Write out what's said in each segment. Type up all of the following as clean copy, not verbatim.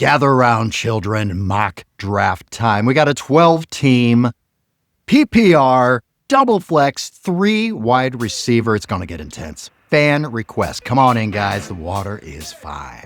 Gather around, children, mock draft time. We got a 12-team PPR, double flex, 3 wide receiver. It's going to get intense. Fan request. Come on in, guys. The water is fine.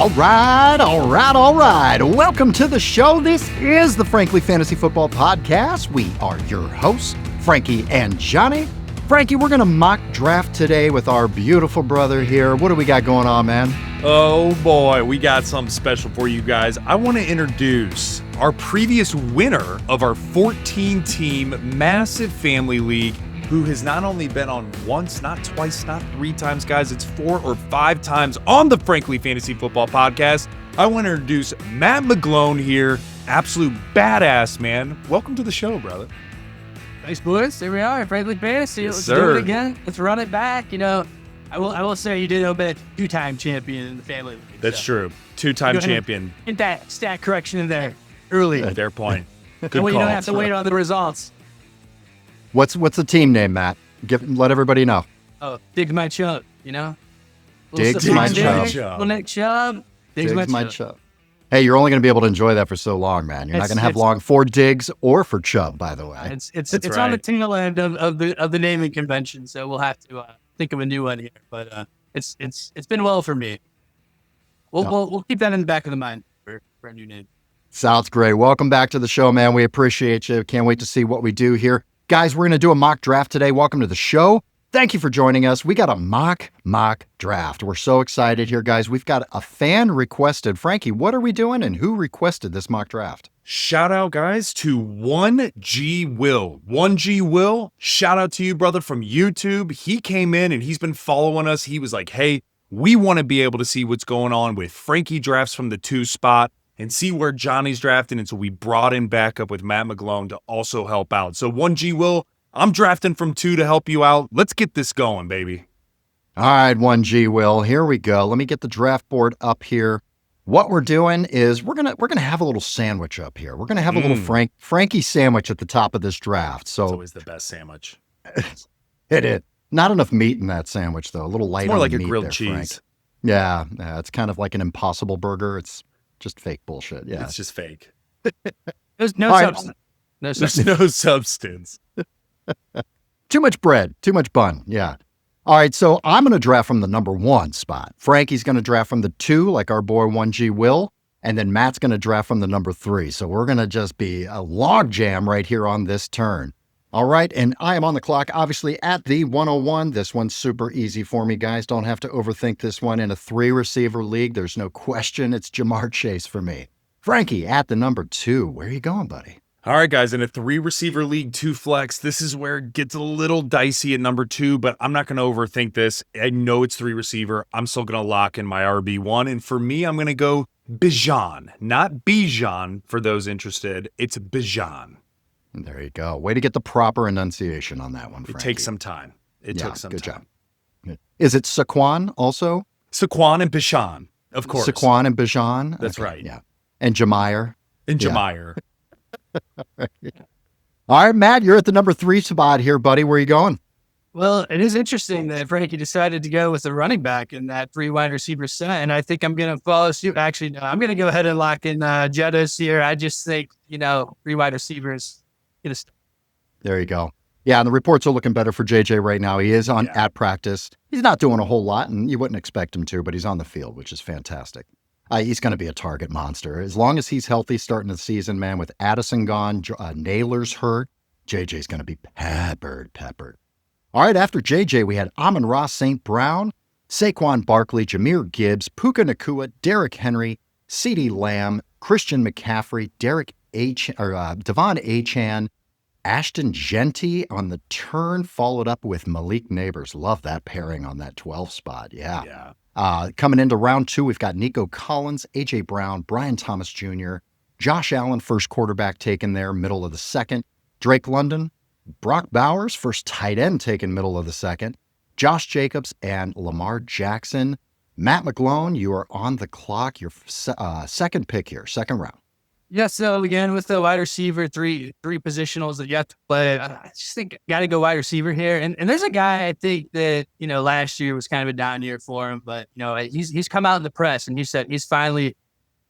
All right. Welcome to the show. This is the Frankly Fantasy Football Podcast. We are your hosts, Frankie and Johnny. Frankie, we're going to mock draft today with our beautiful brother here. What do we got going on, man? Oh boy, we got something special for you guys. I want to introduce our previous winner of our 14-team massive family league, who has not only been on once, not twice, not 3 times, guys, it's 4 or 5 times on the Frankly Fantasy Football Podcast. I want to introduce Matt McGlone here. Absolute badass, man. Welcome to the show, brother. Thanks, boys. Here we are, Frankly Fantasy. Yes, Let's sir. do it again. Let's run it back. You know, I will say you did obey a 2-time champion in the family league. That's true. 2-time champion. Get that stat correction in there early. Fair point. Good That way you call. don't have to wait on the results. What's the team name, Matt? Let everybody know. Oh, Diggs my chub, you know? Diggs my chub. Little Nick Chubb. Diggs my chub. Hey, you're only going to be able to enjoy that for so long, man. You're not going to have long for Diggs or for Chubb, by the way. It's right. on the tail end of the naming convention, so we'll have to think of a new one here. But it's been well for me. We'll keep that in the back of the mind for a new name. Sounds great. Welcome back to the show, man. We appreciate you. Can't wait to see what we do here. Guys, we're going to do a mock draft today. Welcome to the show. Thank you for joining us. We got a mock draft. We're so excited here, guys. We've got a fan requested. Frankie, what are we doing and who requested this mock draft? Shout out, guys, to 1G Will. 1G Will, shout out to you, brother, from YouTube. He came in and he's been following us. He was like, hey, we want to be able to see what's going on with Frankie drafts from the 2 spot and see where Johnny's drafting. And so we brought him back up with Matt McGlone to also help out. So 1G Will, I'm drafting from 2 to help you out. Let's get this going, baby. All right, 1G Will, here we go. Let me get the draft board up here. What we're doing is we're gonna have a little sandwich up here. We're gonna have a little Frankie sandwich at the top of this draft. So it's always the best sandwich. It is. Not enough meat in that sandwich, though. A little light It's more on like the a meat grilled there, cheese. Frank. Yeah, it's kind of like an Impossible Burger. It's just fake bullshit. Yeah, It's just fake. There's no All right. substance. No There's substance. no substance. too much bread, too much bun. Yeah. All right, so I'm going to draft from the number 1 spot. Frankie's going to draft from the 2, like our boy 1G Will, and then Matt's going to draft from the number 3. So we're going to just be a log jam right here on this turn. All right, and I am on the clock, obviously, at the 101. This one's super easy for me, guys. Don't have to overthink this one. In a 3-receiver league, there's no question. It's Jamar Chase for me. Frankie, at the number 2. Where are you going, buddy? All right, guys, in a 3-receiver league, 2 flex, this is where it gets a little dicey at number 2, but I'm not going to overthink this. I know it's 3-receiver. I'm still going to lock in my RB1, and for me, I'm going to go Bijan, not Bijan for those interested. It's Bijan. There you go. Way to get the proper enunciation on that one, Frankie. It takes some time. It took some good time. job. Is it Saquon also? Saquon and Bijan, of course. Saquon and Bijan? That's Okay, right. Yeah. And Jameer. And Yeah. Jameer. All right, Matt, you're at the number 3 spot here, buddy. Where are you going? Well, it is interesting that Frankie decided to go with the running back in that 3 wide receiver set, and I think I'm going to follow suit. Actually, no, I'm going to go ahead and lock in Jettas here. I just think, 3 wide receivers. There you go. Yeah, and the reports are looking better for JJ right now. He is at practice. He's not doing a whole lot, and you wouldn't expect him to, but he's on the field, which is fantastic. He's going to be a target monster. As long as he's healthy starting the season, man, with Addison gone, Naylor's hurt, JJ's going to be peppered. All right, after JJ, we had Amon-Ra St. Brown, Saquon Barkley, Jahmyr Gibbs, Puka Nacua, Derrick Henry, CeeDee Lamb, Christian McCaffrey, Devon Achane, Ashton Genty on the turn, followed up with Malik Neighbors. Love that pairing on that 12 spot. Yeah. Coming into round 2, we've got Nico Collins, A.J. Brown, Brian Thomas Jr., Josh Allen, first quarterback taken there, middle of the second. Drake London, Brock Bowers, first tight end taken middle of the second. Josh Jacobs and Lamar Jackson, Matt McGlone, you are on the clock. Your second pick here, second round. Yeah, so again, with the wide receiver, three positionals that you have to play, I just think got to go wide receiver here. And there's a guy I think that, last year was kind of a down year for him, but, he's come out in the press and he said he's finally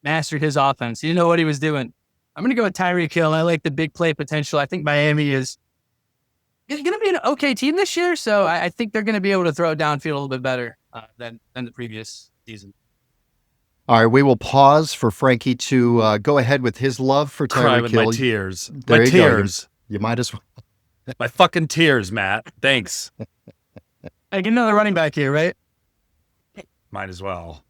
mastered his offense. He didn't know what he was doing. I'm going to go with Tyreek Hill. I like the big play potential. I think Miami is going to be an okay team this year, so I think they're going to be able to throw it downfield a little bit better than the previous season. All right, we will pause for Frankie to go ahead with his love for Cry Tyreek with Hill. my tears. There My you tears. Go. You might as well. My fucking tears, Matt. Thanks. I get another running back here, right? Might as well.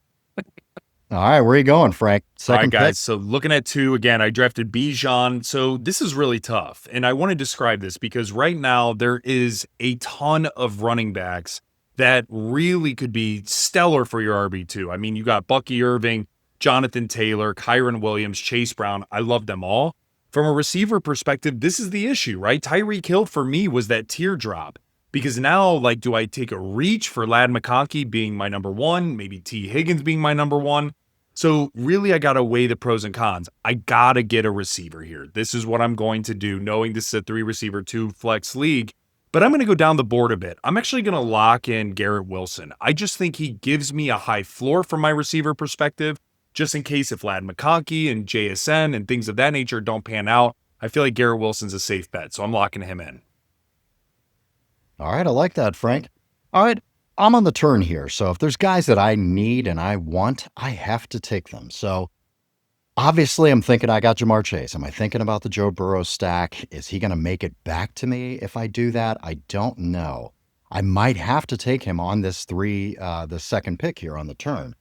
All right, where are you going, Frank? All right, Second guys. pick. So looking at 2, again, I drafted Bijan. So this is really tough. And I want to describe this because right now there is a ton of running backs that really could be stellar for your RB2. I mean, you got Bucky Irving, Jonathan Taylor, Kyron Williams, Chase Brown. I love them all. From a receiver perspective, this is the issue, right? Tyreek Hill for me was that teardrop because now, do I take a reach for Ladd McConkey being my number 1, maybe T. Higgins being my number 1? So really, I got to weigh the pros and cons. I got to get a receiver here. This is what I'm going to do, knowing this is a 3-receiver, 2-flex league. But I'm going to go down the board a bit. I'm actually going to lock in Garrett Wilson. I just think he gives me a high floor from my receiver perspective, just in case if Ladd McConkey and JSN and things of that nature don't pan out. I feel like Garrett Wilson's a safe bet, so I'm locking him in. All right, I like that, Frank. All right, I'm on the turn here. So if there's guys that I need and I want, I have to take them. So obviously I'm thinking I got Jamar Chase. Am I thinking about the Joe Burrow stack? Is he going to make it back to me if I do that? I don't know. I might have to take him on this the second pick here on the turn.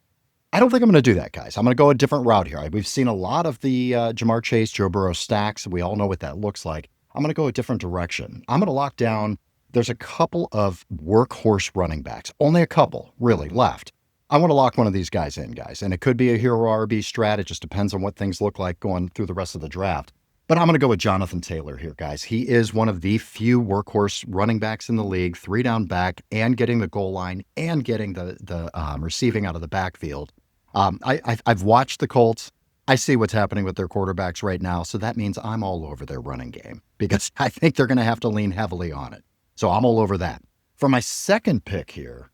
I don't think I'm going to do that, guys. I'm going to go a different route here. We've seen a lot of the Jamar Chase, Joe Burrow stacks. We all know what that looks like. I'm going to go a different direction. I'm going to lock down. There's a couple of workhorse running backs, only a couple really left. I want to lock one of these guys in, guys. And it could be a hero RB strat. It just depends on what things look like going through the rest of the draft. But I'm going to go with Jonathan Taylor here, guys. He is one of the few workhorse running backs in the league, 3-down back and getting the goal line and getting the receiving out of the backfield. I've watched the Colts. I see what's happening with their quarterbacks right now. So that means I'm all over their running game because I think they're going to have to lean heavily on it. So I'm all over that. For my second pick here,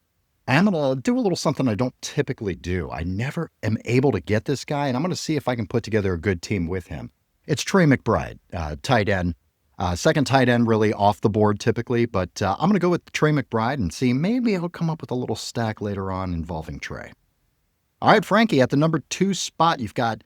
I'm going to do a little something I don't typically do. I never am able to get this guy, and I'm going to see if I can put together a good team with him. It's Trey McBride, tight end. Second tight end really off the board typically, but I'm going to go with Trey McBride and see maybe I'll come up with a little stack later on involving Trey. All right, Frankie, at the number 2 spot, you've got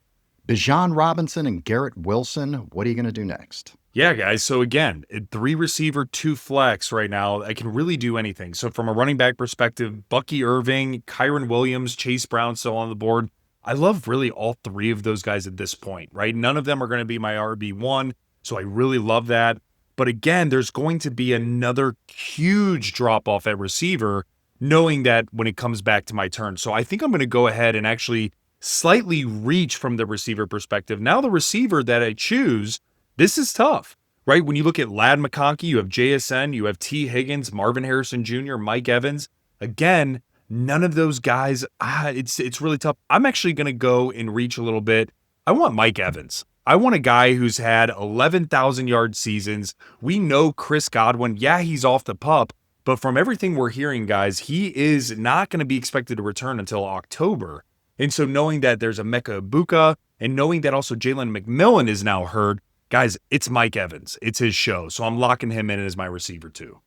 Bijan Robinson and Garrett Wilson. What are you going to do next? Yeah, guys. So again, 3-receiver, 2-flex right now. I can really do anything. So from a running back perspective, Bucky Irving, Kyron Williams, Chase Brown still on the board. I love really all 3 of those guys at this point, right? None of them are going to be my RB1. So I really love that. But again, there's going to be another huge drop off at receiver, knowing that when it comes back to my turn. So I think I'm going to go ahead and actually slightly reach from the receiver perspective. Now the receiver that I choose, this is tough, right? When you look at Ladd McConkey, you have JSN, you have T. Higgins, Marvin Harrison Jr., Mike Evans. Again, none of those guys, it's really tough. I'm actually going to go and reach a little bit. I want Mike Evans. I want a guy who's had 11,000-yard seasons. We know Chris Godwin, yeah, he's off the pup, but from everything we're hearing, guys, he is not going to be expected to return until October. And so knowing that there's a Mecca Ibuka and knowing that also Jalen McMillan is now hurt, guys, it's Mike Evans. It's his show. So I'm locking him in as my receiver too.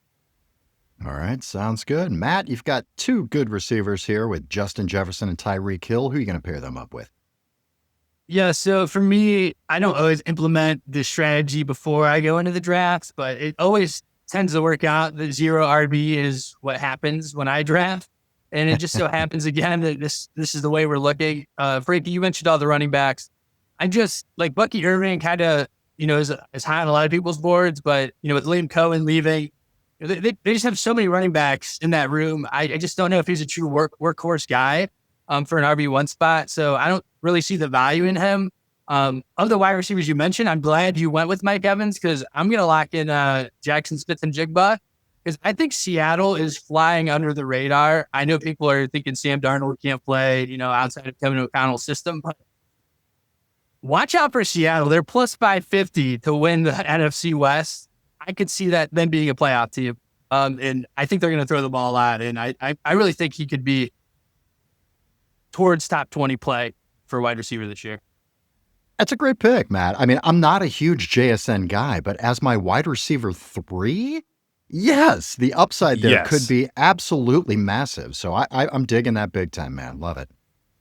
All right, sounds good. Matt, you've got 2 good receivers here with Justin Jefferson and Tyreek Hill. Who are you going to pair them up with? Yeah, so for me, I don't always implement this strategy before I go into the drafts, but it always tends to work out that 0 RB is what happens when I draft. And it just so happens again that this is the way we're looking. Frankie, you mentioned all the running backs. I just like Bucky Irving kind of, is high on a lot of people's boards, but, with Liam Cohen leaving, they just have so many running backs in that room. I just don't know if he's a true workhorse guy for an RB1 spot. So I don't really see the value in him. Of the wide receivers you mentioned, I'm glad you went with Mike Evans because I'm going to lock in Jackson Smith and Jigba. Because I think Seattle is flying under the radar. I know people are thinking Sam Darnold can't play, outside of Kevin O'Connell's system, but watch out for Seattle. They're plus 550 to win the NFC West. I could see that them being a playoff team. And I think they're going to throw the ball out. And I really think he could be towards top 20 play for wide receiver this year. That's a great pick, Matt. I mean, I'm not a huge JSN guy, but as my wide receiver 3, yes, the upside there could be absolutely massive. So I'm digging that big time, man. Love it.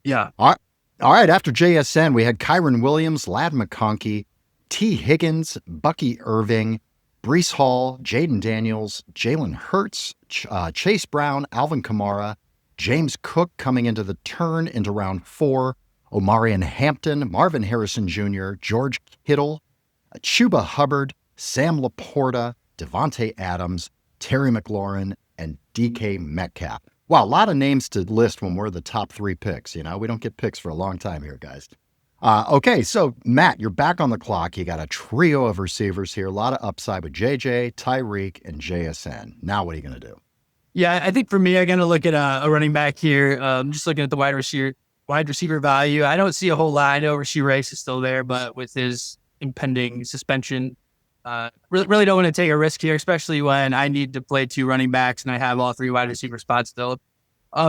Yeah. All right. After JSN, we had Kyron Williams, Ladd McConkey, T. Higgins, Bucky Irving, Breece Hall, Jaden Daniels, Jalen Hurts, Chase Brown, Alvin Kamara, James Cook coming into the turn into round 4, Omarion Hampton, Marvin Harrison Jr., George Kittle, Chuba Hubbard, Sam Laporta, Devontae Adams, Terry McLaurin, and DK Metcalf. Wow, a lot of names to list when we're the top 3 picks. We don't get picks for a long time here, guys. Okay, so Matt, you're back on the clock. You got a trio of receivers here, a lot of upside with JJ, Tyreek, and JSN. Now what are you going to do? Yeah, I think for me, I'm going to look at a running back here. Just looking at the wide receiver value. I don't see a whole lot. I know Rashee Rice is still there, but with his impending suspension, really don't want to take a risk here, especially when I need to play 2 running backs and I have all 3 wide receiver spots still.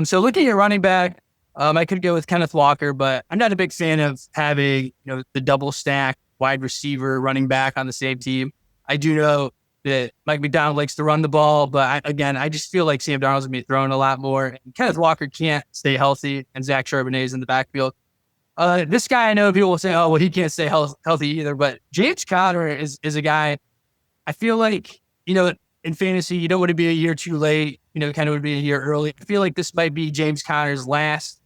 So looking at running back, I could go with Kenneth Walker, but I'm not a big fan of having the double stack wide receiver running back on the same team. I do know that Mike McDonald likes to run the ball, but I just feel like Sam Darnold's going to be throwing a lot more. And Kenneth Walker can't stay healthy, and Zach Charbonnet is in the backfield. This guy, I know people will say, oh, well, he can't stay healthy either, but James Conner is a guy, I feel like, in fantasy, you don't want to be a year too late, kind of would be a year early. I feel like this might be James Conner's last,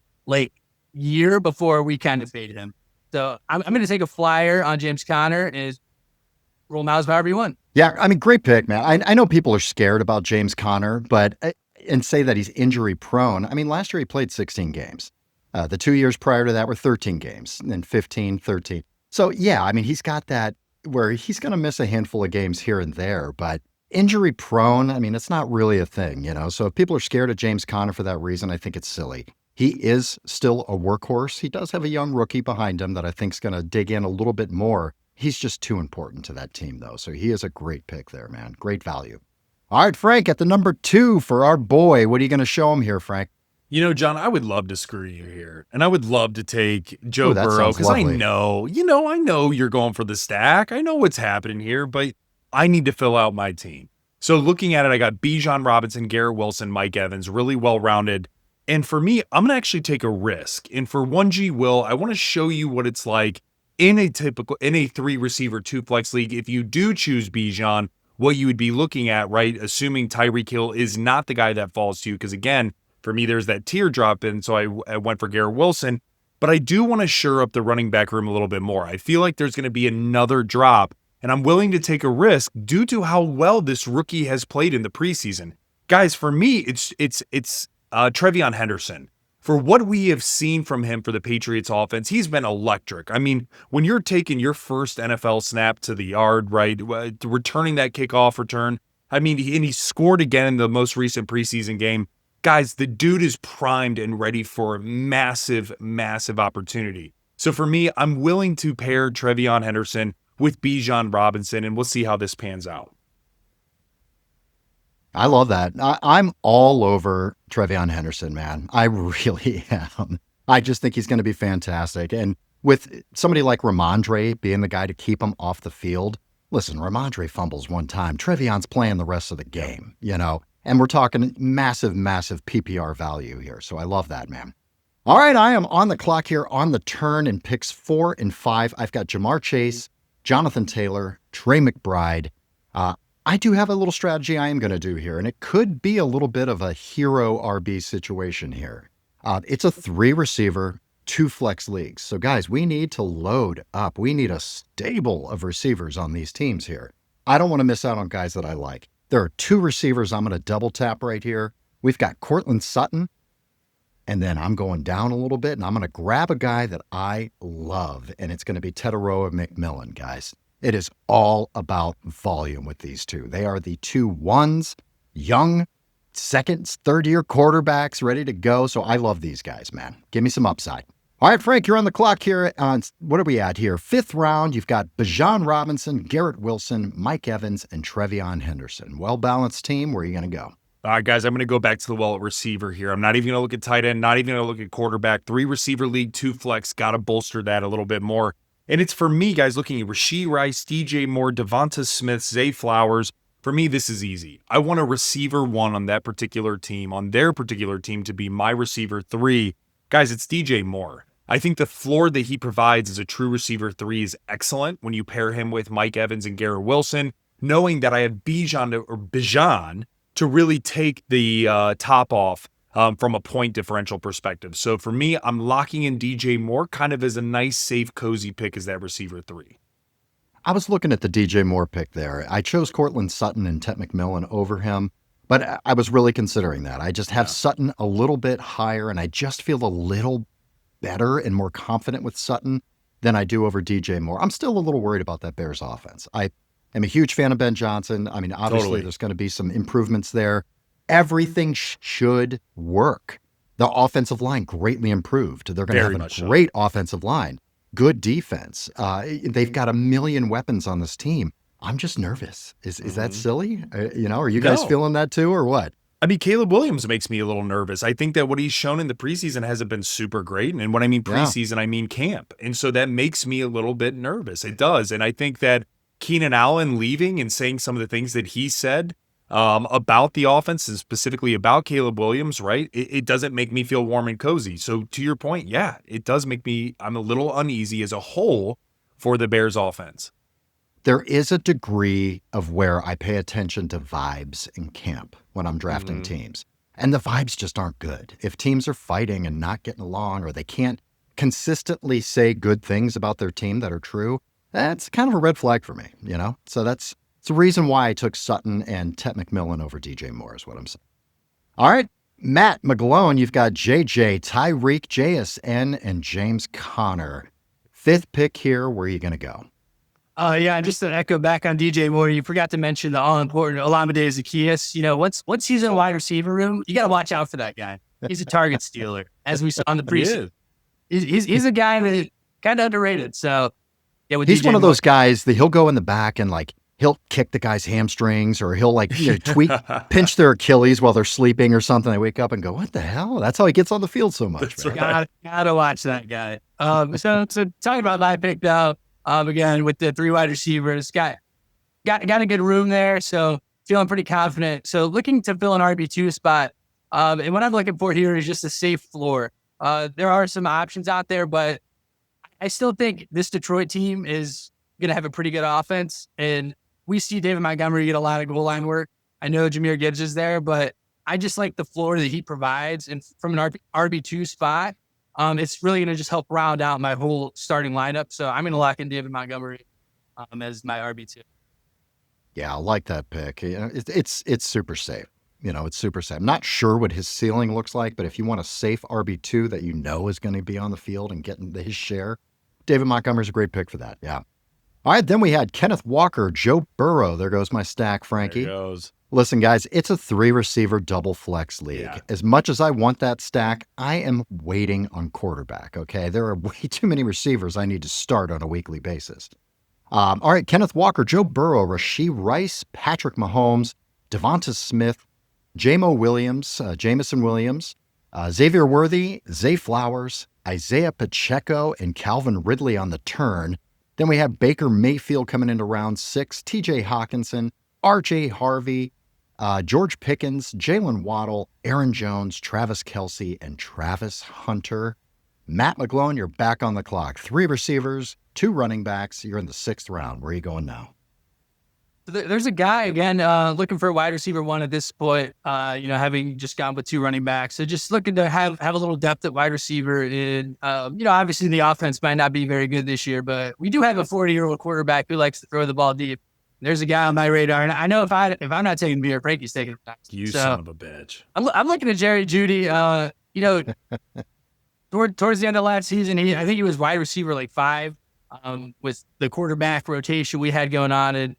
year before we kind of faded him. So I'm going to take a flyer on James Conner and roll Miles however you want. Yeah, I mean, great pick, man. I know people are scared about James Conner, and say that he's injury prone. I mean, last year he played 16 games. The 2 years prior to that were 13 games, and then 15, 13. So, yeah, I mean, he's got that where he's going to miss a handful of games here and there, but injury prone, I mean, it's not really a thing, So if people are scared of James Conner for that reason, I think it's silly. He is still a workhorse. He does have a young rookie behind him that I think is going to dig in a little bit more. He's just too important to that team, though. So he is a great pick there, man. Great value. All right, Frank, at the number 2 for our boy. What are you going to show him here, Frank? John, I would love to screw you here. And I would love to take Joe Burrow because I know you're going for the stack. I know what's happening here, but I need to fill out my team. So looking at it, I got Bijan Robinson, Garrett Wilson, Mike Evans, really well-rounded. And for me, I'm going to actually take a risk. And for 1G Will, I want to show you what it's like in a 3-receiver, 2-flex league. If you do choose Bijan, what you would be looking at, right? Assuming Tyreek Hill is not the guy that falls to you. Because again, for me, there's that teardrop in. So I went for Garrett Wilson. But I do want to shore up the running back room a little bit more. I feel like there's going to be another drop. And I'm willing to take a risk due to how well this rookie has played in the preseason. Guys, for me, it's Trevion Henderson. For what we have seen from him for the Patriots offense, he's been electric. I mean, when you're taking your first NFL snap to the yard, right, returning that kickoff return, I mean, he scored again in the most recent preseason game. Guys, the dude is primed and ready for a massive, massive opportunity. So for me, I'm willing to pair Trevion Henderson with Bijan Robinson, and we'll see how this pans out. I love that. I'm all over Trevion Henderson, man. I really am. I just think he's going to be fantastic. And with somebody like Ramondre being the guy to keep him off the field, listen, Ramondre fumbles one time. Trevion's playing the rest of the game, and we're talking massive, massive PPR value here. So I love that, man. All right, I am on the clock here on the turn in picks 4 and 5. I've got Jamar Chase, Jonathan Taylor, Trey McBride. I do have a little strategy I am going to do here, and it could be a little bit of a hero RB situation here. It's a 3-receiver, 2-flex leagues. So guys, we need to load up. We need a stable of receivers on these teams here. I don't want to miss out on guys that I like. There are 2 receivers I'm going to double tap right here. We've got Cortland Sutton, and then I'm going down a little bit, and I'm going to grab a guy that I love, and it's going to be Teteroa McMillan, guys. It is all about volume with these two. They are the 2 1s. young, second, third-year quarterbacks ready to go. So I love these guys, man. Give me some upside. All right, Frank, you're on the clock here. What are we at here? 5th round, you've got Bijan Robinson, Garrett Wilson, Mike Evans, and Trevion Henderson. Well-balanced team. Where are you going to go? All right, guys, I'm going to go back to the well at receiver here. I'm not even going to look at tight end, not even going to look at quarterback. 3 receiver league, 2 flex. Got to bolster that a little bit more. And it's for me, guys, looking at Rashee Rice, DJ Moore, Devonta Smith, Zay Flowers. For me, this is easy. I want a receiver 1 on that particular team, on their particular team, to be my receiver 3. Guys, it's DJ Moore. I think the floor that he provides as a true receiver 3 is excellent when you pair him with Mike Evans and Garrett Wilson, knowing that I have Bijan to really take the top off from a point differential perspective. So for me, I'm locking in DJ Moore kind of as a nice, safe, cozy pick as that receiver 3. I was looking at the DJ Moore pick there. I chose Cortland Sutton and Ted McMillan over him, but I was really considering that. I just have Sutton a little bit higher, and I just feel a little better and more confident with Sutton than I do over DJ Moore. I'm still a little worried about that Bears offense. I am a huge fan of Ben Johnson. I mean, obviously there's going to be some improvements there. Everything should work. The offensive line greatly improved. They're going to have a great offensive line, good defense. They've got a million weapons on this team. I'm just nervous. Is that silly? Are you guys feeling that too, or what? I mean, Caleb Williams makes me a little nervous. I think that what he's shown in the preseason hasn't been super great. And when I mean preseason, I mean camp. And so that makes me a little bit nervous. It does. And I think that Keenan Allen leaving and saying some of the things that he said about the offense and specifically about Caleb Williams, right? It doesn't make me feel warm and cozy. So to your point, yeah, it does make me, I'm a little uneasy as a whole for the Bears offense. There is a degree of where I pay attention to vibes in camp when I'm drafting teams. And the vibes just aren't good. If teams are fighting and not getting along, or they can't consistently say good things about their team that are true, that's kind of a red flag for me, So that's the reason why I took Sutton and Ted McMillan over DJ Moore is what I'm saying. All right, Matt McGlone, you've got JJ, Tyreek, JSN, and James Conner. 5th pick here. Where are you going to go? And just to echo back on DJ Moore, you forgot to mention the all-important Olamide Zaccheaus. Once he's in a wide receiver room, you got to watch out for that guy. He's a target stealer, as we saw in the preseason. He's a guy that kind of underrated. So, yeah, he's one of those guys that he'll go in the back and he'll kick the guy's hamstrings, or he'll pinch their Achilles while they're sleeping or something. They wake up and go, "What the hell?" That's how he gets on the field so much. Gotta watch that guy. So talking about my pick now. Again, with the 3 wide receivers, got a good room there, so feeling pretty confident. So looking to fill an RB2 spot, and what I'm looking for here is just a safe floor. There are some options out there, but I still think this Detroit team is going to have a pretty good offense, and we see David Montgomery get a lot of goal line work. I know Jahmyr Gibbs is there, but I just like the floor that he provides, and from an RB2 spot, it's really going to just help round out my whole starting lineup. So I'm going to lock in David Montgomery as my RB2. Yeah, I like that pick. It's super safe. It's super safe. I'm not sure what his ceiling looks like, but if you want a safe RB2 that is going to be on the field and getting his share, David Montgomery's a great pick for that. Yeah. All right, then we had Kenneth Walker, Joe Burrow. There goes my stack, Frankie. There goes. Listen, guys, it's a 3-receiver double flex league. Yeah. As much as I want that stack, I am waiting on quarterback, okay? There are way too many receivers I need to start on a weekly basis. All right, Kenneth Walker, Joe Burrow, Rashee Rice, Patrick Mahomes, Devonta Smith, Jameson Williams, Xavier Worthy, Zay Flowers, Isaiah Pacheco, and Calvin Ridley on the turn. Then we have Baker Mayfield coming into round 6, TJ Hawkinson, RJ Harvey, George Pickens, Jalen Waddle, Aaron Jones, Travis Kelce, and Travis Hunter. Matt McGlone, you're back on the clock. 3 receivers, 2 running backs. You're in the 6th round. Where are you going now? There's a guy, again, looking for a wide receiver 1 at this point, having just gone with 2 running backs. So just looking to have a little depth at wide receiver. And, obviously the offense might not be very good this year, but we do have a 40-year-old quarterback who likes to throw the ball deep. There's a guy on my radar, and I know if I'm not taking beer, Frankie's taking it. You son of a bitch. I'm looking at Jerry Jeudy. Towards the end of last season, I think he was wide receiver 5 with the quarterback rotation we had going on, and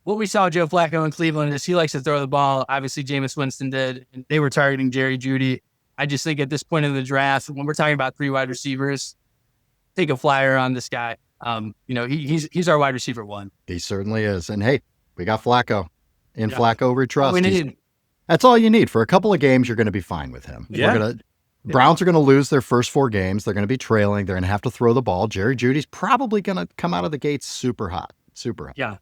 what we saw Joe Flacco in Cleveland is he likes to throw the ball. Obviously, Jameis Winston did. And they were targeting Jerry Jeudy. I just think at this point in the draft, when we're talking about 3 wide receivers, take a flyer on this guy. He's our wide receiver 1. He certainly is. And hey, we got Flacco. In Yeah. Flacco we trust. We need. That's all you need. For a couple of games, you're going to be fine with him. Yeah. Browns are going to lose their first 4 games. They're going to be trailing. They're going to have to throw the ball. Jerry Jeudy's probably going to come out of the gates super hot. Super hot. Yeah.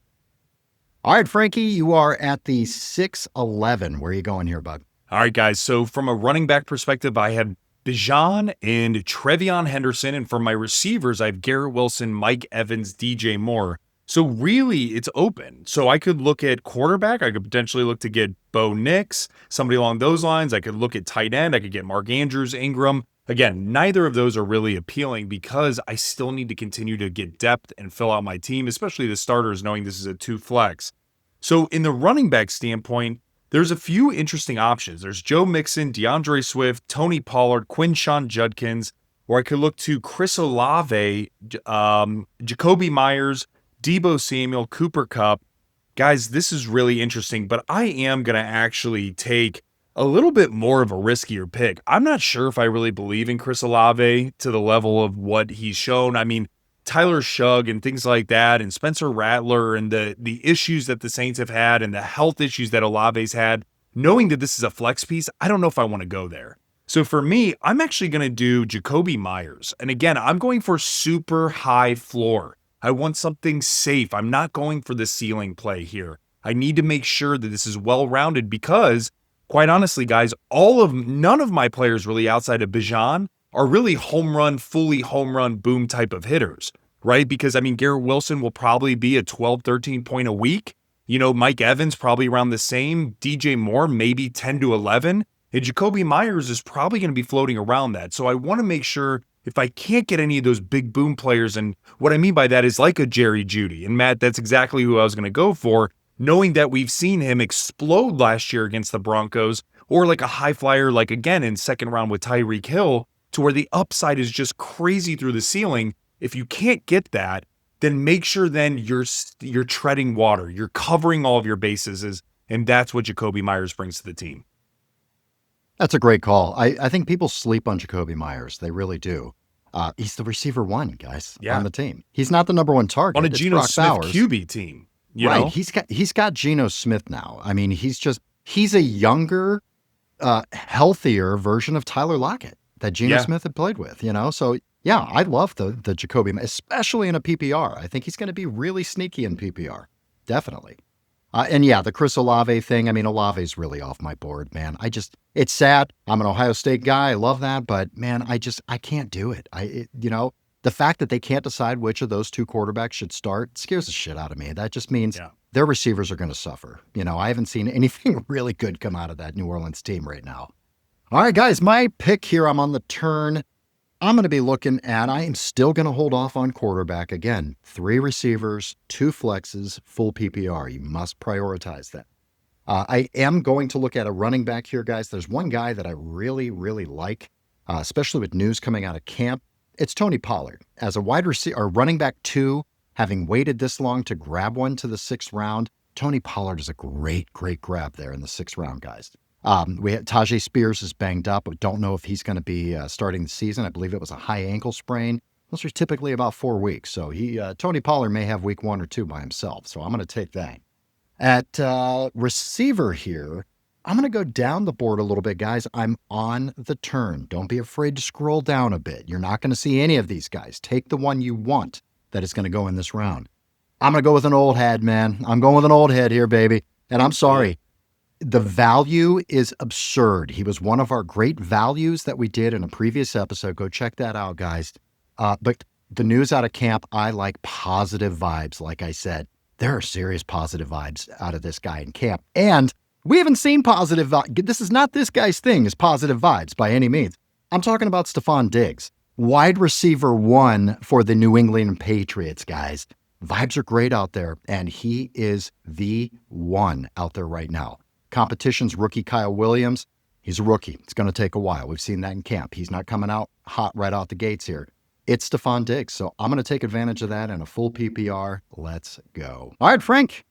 All right, Frankie, you are at the 6'11". Where are you going here, bud? All right, guys. So from a running back perspective, I had Bijan and Trevion Henderson. And for my receivers, I have Garrett Wilson, Mike Evans, DJ Moore. So really, it's open. So I could look at quarterback. I could potentially look to get Bo Nix, somebody along those lines. I could look at tight end. I could get Mark Andrews, Ingram. Again, neither of those are really appealing because I still need to continue to get depth and fill out my team, especially the starters, knowing this is a 2 flex. So in the running back standpoint, there's a few interesting options. There's Joe Mixon, DeAndre Swift, Tony Pollard, Quinshawn Judkins, or I could look to Chris Olave, Jacoby Myers, Deebo Samuel, Cooper Kupp. Guys, this is really interesting, but I am going to actually take a little bit more of a riskier pick. I'm not sure if I really believe in Chris Olave to the level of what he's shown. I mean, Tyler Shugg and things like that, and Spencer Rattler and the issues that the Saints have had and the health issues that Olave's had, knowing that this is a flex piece, I don't know if I want to go there. So for me, I'm actually going to do Jacoby Myers. And again, I'm going for super high floor. I want something safe. I'm not going for the ceiling play here. I need to make sure that this is well-rounded because, quite honestly, guys, none of my players really outside of Bijan are really fully home run, boom type of hitters, right? Because, I mean, Garrett Wilson will probably be a 12, 13 point a week. Mike Evans probably around the same. DJ Moore, maybe 10 to 11. And Jacoby Myers is probably going to be floating around that. So I want to make sure if I can't get any of those big boom players, and what I mean by that is like a Jerry Jeudy. And Matt, that's exactly who I was going to go for, knowing that we've seen him explode last year against the Broncos, or like a high flyer, like again in second round with Tyreek Hill, to where the upside is just crazy through the ceiling. If you can't get that, then make sure then you're treading water. You're covering all of your bases, and that's what Jacoby Myers brings to the team. That's a great call. I think people sleep on Jacoby Myers. They really do. He's the receiver 1, guys, on the team. He's not the number 1 target. On a Geno Smith QB team. Right. He's got Geno Smith now. I mean, he's a younger, healthier version of Tyler Lockett that Geno Smith had played with, So, yeah, I love the Jacoby, especially in a PPR. I think he's going to be really sneaky in PPR. Definitely. And yeah, the Chris Olave thing, I mean, Olave's really off my board, man. It's sad. I'm an Ohio State guy. I love that. But, man, I can't do it. The fact that they can't decide which of those 2 quarterbacks should start scares the shit out of me. That just means their receivers are going to suffer. I haven't seen anything really good come out of that New Orleans team right now. All right, guys, my pick here, I'm on the turn. I'm going to be looking at, I am still going to hold off on quarterback. Again, 3 receivers, 2 flexes, full PPR. You must prioritize that. I am going to look at a running back here, guys. There's one guy that I really, really like, especially with news coming out of camp. It's Tony Pollard. As a wide receiver, or running back 2, having waited this long to grab one to the 6th round, Tony Pollard is a great, great grab there in the 6th round, guys. Tajay Spears is banged up. We don't know if he's going to be starting the season. I believe it was a high ankle sprain. Those are typically about 4 weeks. So Tony Pollard may have week 1 or 2 by himself. So I'm going to take that. At receiver here, I'm going to go down the board a little bit, guys. I'm on the turn. Don't be afraid to scroll down a bit. You're not going to see any of these guys. Take the one you want that is going to go in this round. I'm going to go with an old head, man. I'm going with an old head here, baby. And I'm sorry. The value is absurd. He was one of our great values that we did in a previous episode. Go check that out, guys. But the news out of camp, I like positive vibes. Like I said, there are serious positive vibes out of this guy in camp. And we haven't seen positive vibes. This is not this guy's thing, is positive vibes by any means. I'm talking about Stephon Diggs, wide receiver 1 for the New England Patriots, guys. Vibes are great out there, and he is the one out there right now. Competition's rookie Kyle Williams. He's a rookie. It's going to take a while. We've seen that in camp. He's not coming out hot right out the gates here. It's Stephon Diggs. So I'm going to take advantage of that in a full PPR. Let's go. All right, Frank,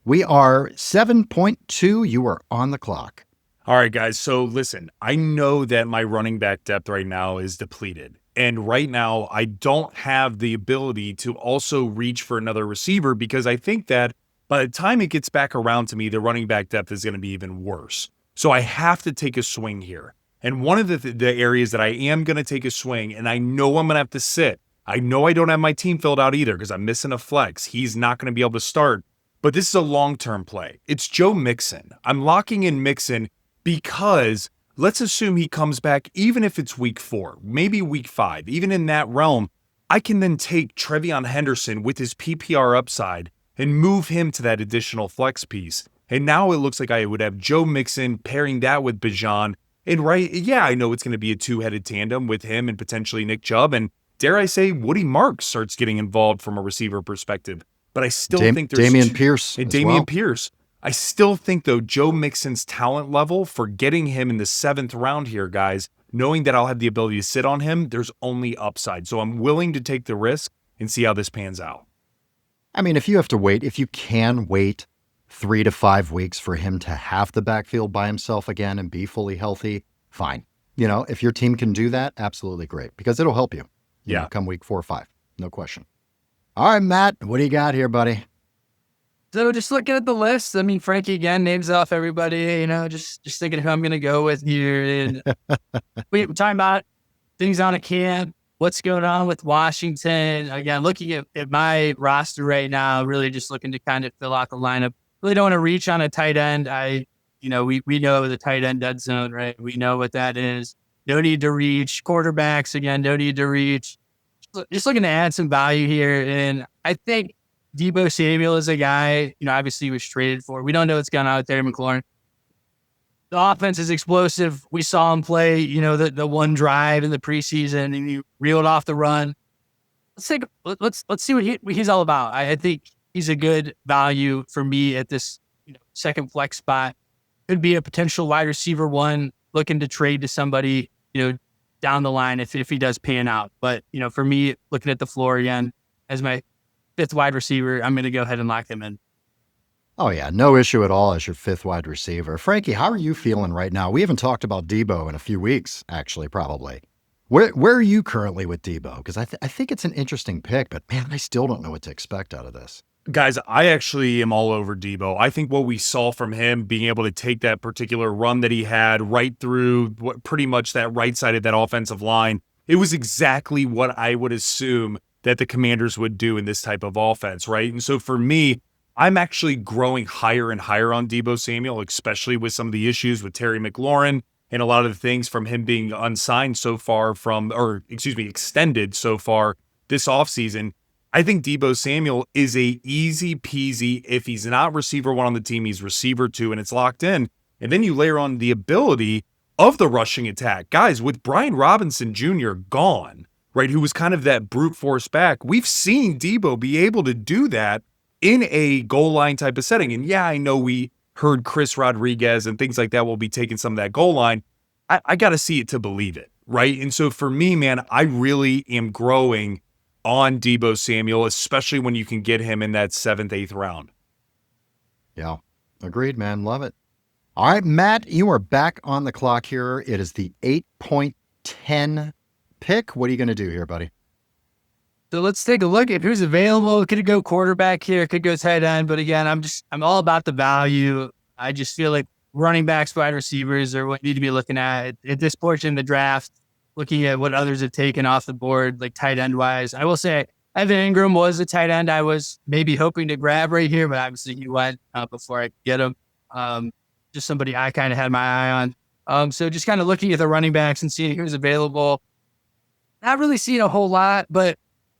We are 7.2. You are on the clock. All right, guys. So listen, I know that my running back depth right now is depleted. And right now, I don't have the ability to also reach for another receiver because I think that by the time it gets back around to me, the running back depth is going to be even worse. So I have to take a swing here. And one of the areas that I am going to take a swing, and I know I'm going to have to sit. I know I don't have my team filled out either because I'm missing a flex. He's not going to be able to start. But this is a long-term play. It's Joe Mixon. I'm locking in Mixon because let's assume he comes back, even if it's week 4, maybe week 5, even in that realm, I can then take Trevion Henderson with his PPR upside and move him to that additional flex piece. And now it looks like I would have Joe Mixon pairing that with Bijan. And I know it's going to be a two-headed tandem with him and potentially Nick Chubb. And dare I say, Woody Marks starts getting involved from a receiver perspective. But I still think there's Dameon Pierce. And Dameon Pierce. I still think, though, Joe Mixon's talent level for getting him in the 7th round here, guys, knowing that I'll have the ability to sit on him, there's only upside. So I'm willing to take the risk and see how this pans out. I mean, if you can wait 3 to 5 weeks for him to have the backfield by himself again and be fully healthy, fine. If your team can do that, absolutely great, because it'll help you. Come week 4 or 5, no question. All right, Matt, what do you got here, buddy? So just looking at the list, I mean, Frankie again names off everybody, just thinking who I'm going to go with here. And we're talking about things on a camp, what's going on with Washington. Again, looking at my roster right now, really just looking to kind of fill out the lineup. Really don't want to reach on a tight end. We know the tight end dead zone, right? We know what that is. No need to reach. Quarterbacks, again, no need to reach. Just looking to add some value here. And I think Deebo Samuel is a guy, obviously he was traded for. We don't know what's going on with Terry McLaurin. The offense is explosive. We saw him play, the one drive in the preseason, and he reeled off the run. Let's see what he's all about. I think he's a good value for me at this second flex spot. Could be a potential wide receiver one, looking to trade to somebody, down the line if he does pan out. But, for me, looking at the floor again as my 5th wide receiver, I'm going to go ahead and lock him in. Oh, yeah. No issue at all as your 5th wide receiver. Frankie, how are you feeling right now? We haven't talked about Deebo in a few weeks, actually, probably. Where are you currently with Deebo? Because I think it's an interesting pick, but man, I still don't know what to expect out of this. Guys, I actually am all over Deebo. I think what we saw from him being able to take that particular run that he had right through pretty much that right side of that offensive line, it was exactly what I would assume that the Commanders would do in this type of offense, right? And so for me, I'm actually growing higher and higher on Deebo Samuel, especially with some of the issues with Terry McLaurin and a lot of the things from him being extended so far this offseason. I think Deebo Samuel is a easy peasy. If he's not receiver 1 on the team, he's receiver 2, and it's locked in. And then you layer on the ability of the rushing attack. Guys, with Brian Robinson Jr. gone, right, who was kind of that brute force back, we've seen Deebo be able to do that in a goal line type of setting. And yeah, I know we heard Chris Rodriguez and things like that will be taking some of that goal line. I got to see it to believe it, right? And so for me, man, I really am growing on Deebo Samuel, especially when you can get him in that 7th, 8th round. Yeah, agreed, man. Love it. All right, Matt, you are back on the clock here. It is the 8.10 pick. What are you going to do here, buddy? So let's take a look. If who's available, could go quarterback here, could go tight end. But again, I'm all about the value. I just feel like running backs, wide receivers are what you need to be looking at this portion of the draft. Looking at what others have taken off the board, like tight end wise. I will say Evan Ingram was a tight end I was maybe hoping to grab right here, but obviously he went before I could get him. Just somebody I kind of had my eye on. So just kind of looking at the running backs and seeing who's available. Not really seeing a whole lot, but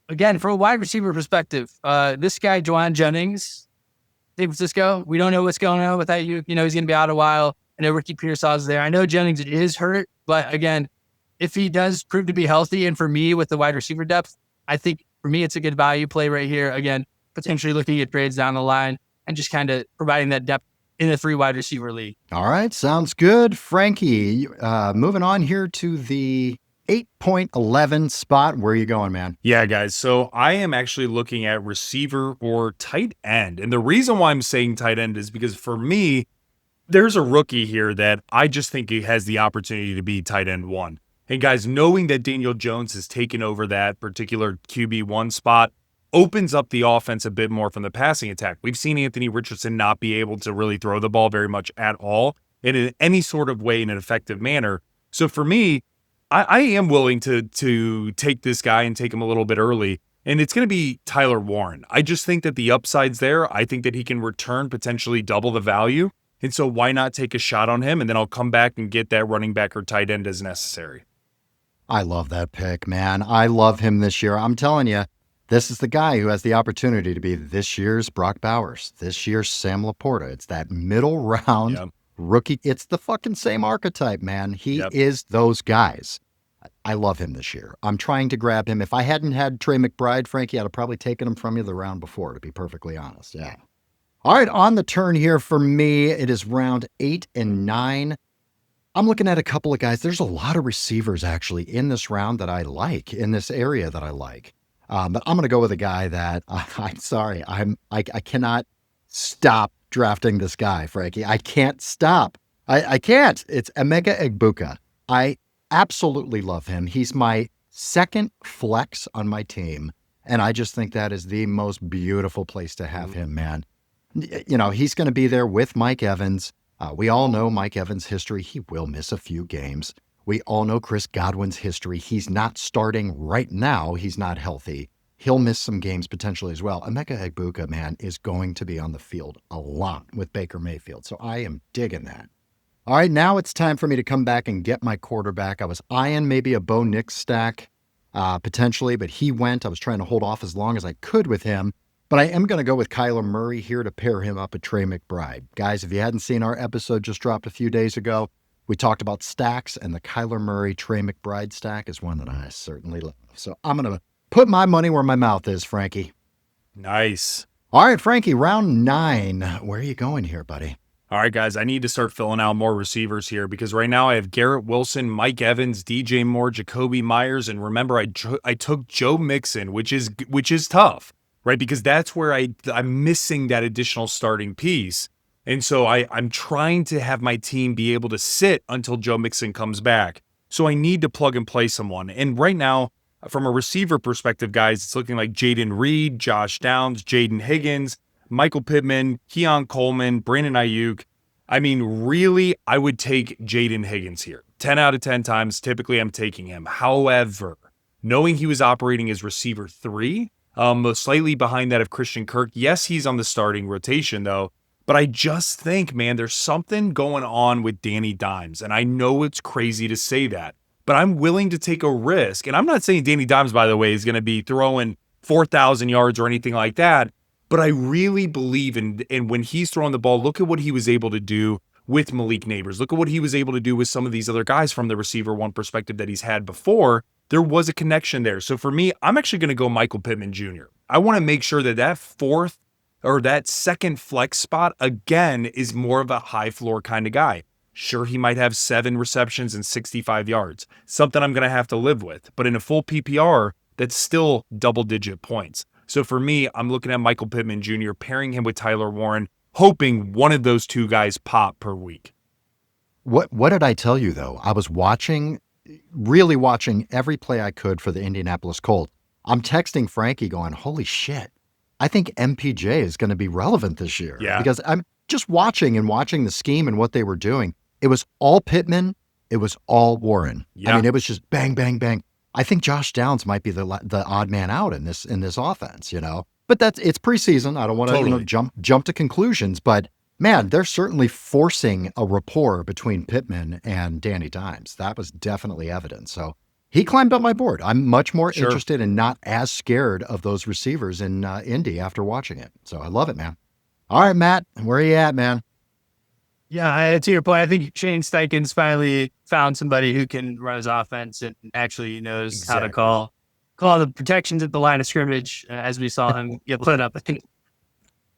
again, from a wide receiver perspective, this guy, Juwan Jennings, San Francisco, we don't know what's going on with that. He's going to be out a while. I know Ricky Pearsall's there. I know Jennings is hurt, but again, if he does prove to be healthy, and for me with the wide receiver depth, I think for me it's a good value play right here. Again, potentially looking at trades down the line and just kind of providing that depth in a 3 wide receiver league. All right, sounds good. Frankie, moving on here to the 8.11 spot. Where are you going, man? Yeah, guys. So I am actually looking at receiver or tight end. And the reason why I'm saying tight end is because for me, there's a rookie here that I just think he has the opportunity to be tight end one. And guys, knowing that Daniel Jones has taken over that particular QB1 spot opens up the offense a bit more from the passing attack. We've seen Anthony Richardson not be able to really throw the ball very much at all in any sort of way in an effective manner. So for me, I am willing to take this guy and take him a little bit early. And it's going to be Tyler Warren. I just think that the upside's there. I think that he can return potentially double the value. And so why not take a shot on him? And then I'll come back and get that running back or tight end as necessary. I love that pick, man. I love him this year. I'm telling you, this is the guy who has the opportunity to be this year's Brock Bowers, this year's Sam Laporta. It's that middle round rookie. It's the fucking same archetype, man. He is those guys. I love him this year. I'm trying to grab him. If I hadn't had Trey McBride, Frankie, I'd have probably taken him from you the round before, to be perfectly honest. Yeah. All right, on the turn here for me, it is round 8 and 9. I'm looking at a couple of guys. There's a lot of receivers actually in this round that I like, in this area that I like. But I'm going to go with a guy that I'm sorry. I cannot stop drafting this guy, Frankie. I can't stop. I can't. It's Emeka Egbuka. I absolutely love him. He's my second flex on my team. And I just think that is the most beautiful place to have him, man. You know, he's going to be there with Mike Evans. We all know Mike Evans' history. He will miss a few games. We all know Chris Godwin's history. He's not starting right now. He's not healthy. He'll miss some games potentially as well. Emeka Egbuka, man, is going to be on the field a lot with Baker Mayfield. So I am digging that. All right, now it's time for me to come back and get my quarterback. I was eyeing maybe a Bo Nix stack potentially, but he went. I was trying to hold off as long as I could with him. But I am going to go with Kyler Murray here to pair him up with Trey McBride. Guys, if you hadn't seen our episode just dropped a few days ago, we talked about stacks, and the Kyler Murray Trey McBride stack is one that I certainly love. So I'm going to put my money where my mouth is, Frankie. Nice. All right, Frankie, round 9. Where are you going here, buddy? All right, guys, I need to start filling out more receivers here because right now I have Garrett Wilson, Mike Evans, DJ Moore, Jacoby Myers, and remember I took Joe Mixon, which is tough. Right, because that's where I'm missing that additional starting piece. And so I'm trying to have my team be able to sit until Joe Mixon comes back. So I need to plug and play someone. And right now, from a receiver perspective, guys, it's looking like Jaden Reed, Josh Downs, Jaden Higgins, Michael Pittman, Keon Coleman, Brandon Ayuk. I mean, really, I would take Jaden Higgins here. 10 out of 10 times, typically I'm taking him. However, knowing he was operating as receiver 3, slightly behind that of Christian Kirk. Yes, he's on the starting rotation, though. But I just think, man, there's something going on with Danny Dimes. And I know it's crazy to say that. But I'm willing to take a risk. And I'm not saying Danny Dimes, by the way, is going to be throwing 4,000 yards or anything like that. But I really believe in when he's throwing the ball, look at what he was able to do with Malik Neighbors. Look at what he was able to do with some of these other guys from the receiver one perspective that he's had before. There was a connection there. So for me, I'm actually going to go Michael Pittman Jr. I want to make sure that that fourth or that second flex spot, again, is more of a high floor kind of guy. Sure, he might have 7 receptions and 65 yards, something I'm going to have to live with. But in a full PPR, that's still double-digit points. So for me, I'm looking at Michael Pittman Jr., pairing him with Tyler Warren, hoping one of those two guys pop per week. What did I tell you, though? I was really watching every play I could for the Indianapolis Colts. I'm texting Frankie going, holy shit, I think MPJ is going to be relevant this year. Yeah. Because I'm just watching the scheme and what they were doing. It was all Pittman. It was all Warren. Yeah. I mean, it was just bang, bang, bang. I think Josh Downs might be the odd man out in this offense, you know. But it's preseason. I don't want to jump to conclusions, but man, they're certainly forcing a rapport between Pittman and Danny Dimes. That was definitely evident. So he climbed up my board. I'm much more interested and not as scared of those receivers in Indy after watching it. So I love it, man. All right, Matt, where are you at, man? Yeah, to your point, I think Shane Steichen's finally found somebody who can run his offense and actually knows how to call the protections at the line of scrimmage, as we saw him get put up in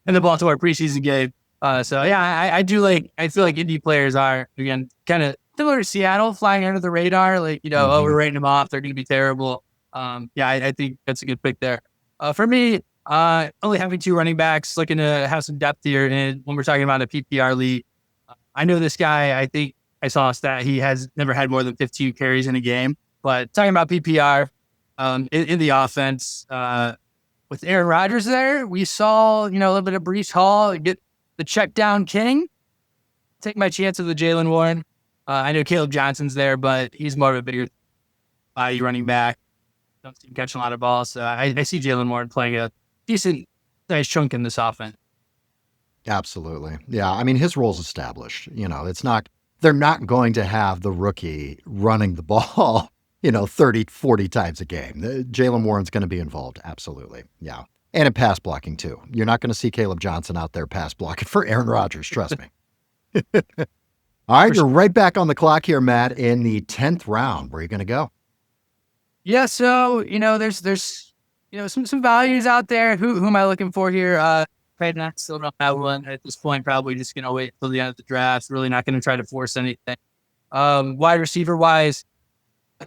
the Baltimore preseason game. So yeah, I feel like Indy players are, again, kind of similar to Seattle, flying under the radar. Like, oh, we're writing them off. They're going to be terrible. I think that's a good pick there. For me, only having 2 running backs, looking to have some depth here. And when we're talking about a PPR league, I know this guy, I think I saw a stat, he has never had more than 15 carries in a game. But talking about PPR in the offense, with Aaron Rodgers there, we saw, a little bit of Breece Hall get the check down king. Take my chance with the Jalen Warren. I know Caleb Johnson's there, but he's more of a bigger body running back. Don't see him catching a lot of balls. So I see Jalen Warren playing a decent nice chunk in this offense. Absolutely. Yeah. I mean, his role's established. They're not going to have the rookie running the ball, 30, 40 times a game. Jalen Warren's going to be involved. Absolutely. Yeah. And in pass blocking too. You're not going to see Caleb Johnson out there pass blocking for Aaron Rodgers. Trust me. All right. You're right back on the clock here, Matt, in the 10th round. Where are you going to go? Yeah. So, there's some values out there. Who am I looking for here? Right now, still don't have one at this point. Probably just going to wait till the end of the draft. Really not going to try to force anything. Wide receiver wise,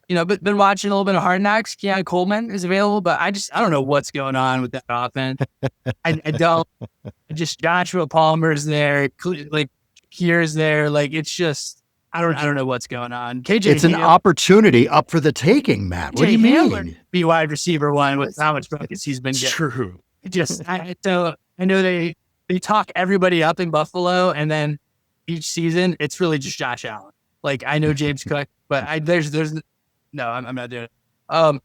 been watching a little bit of Hard Knocks. Keon Coleman is available, but I don't know what's going on with that offense. I don't. Just Joshua Palmer's there, like Kier's there. Like it's just I don't know what's going on. KJ, it's an opportunity up for the taking, Matt. What do you mean? Be wide receiver one with how much focus he's been getting. True. I know they talk everybody up in Buffalo, and then each season it's really just Josh Allen. Like I know James Cook, but there's no, I'm not doing it.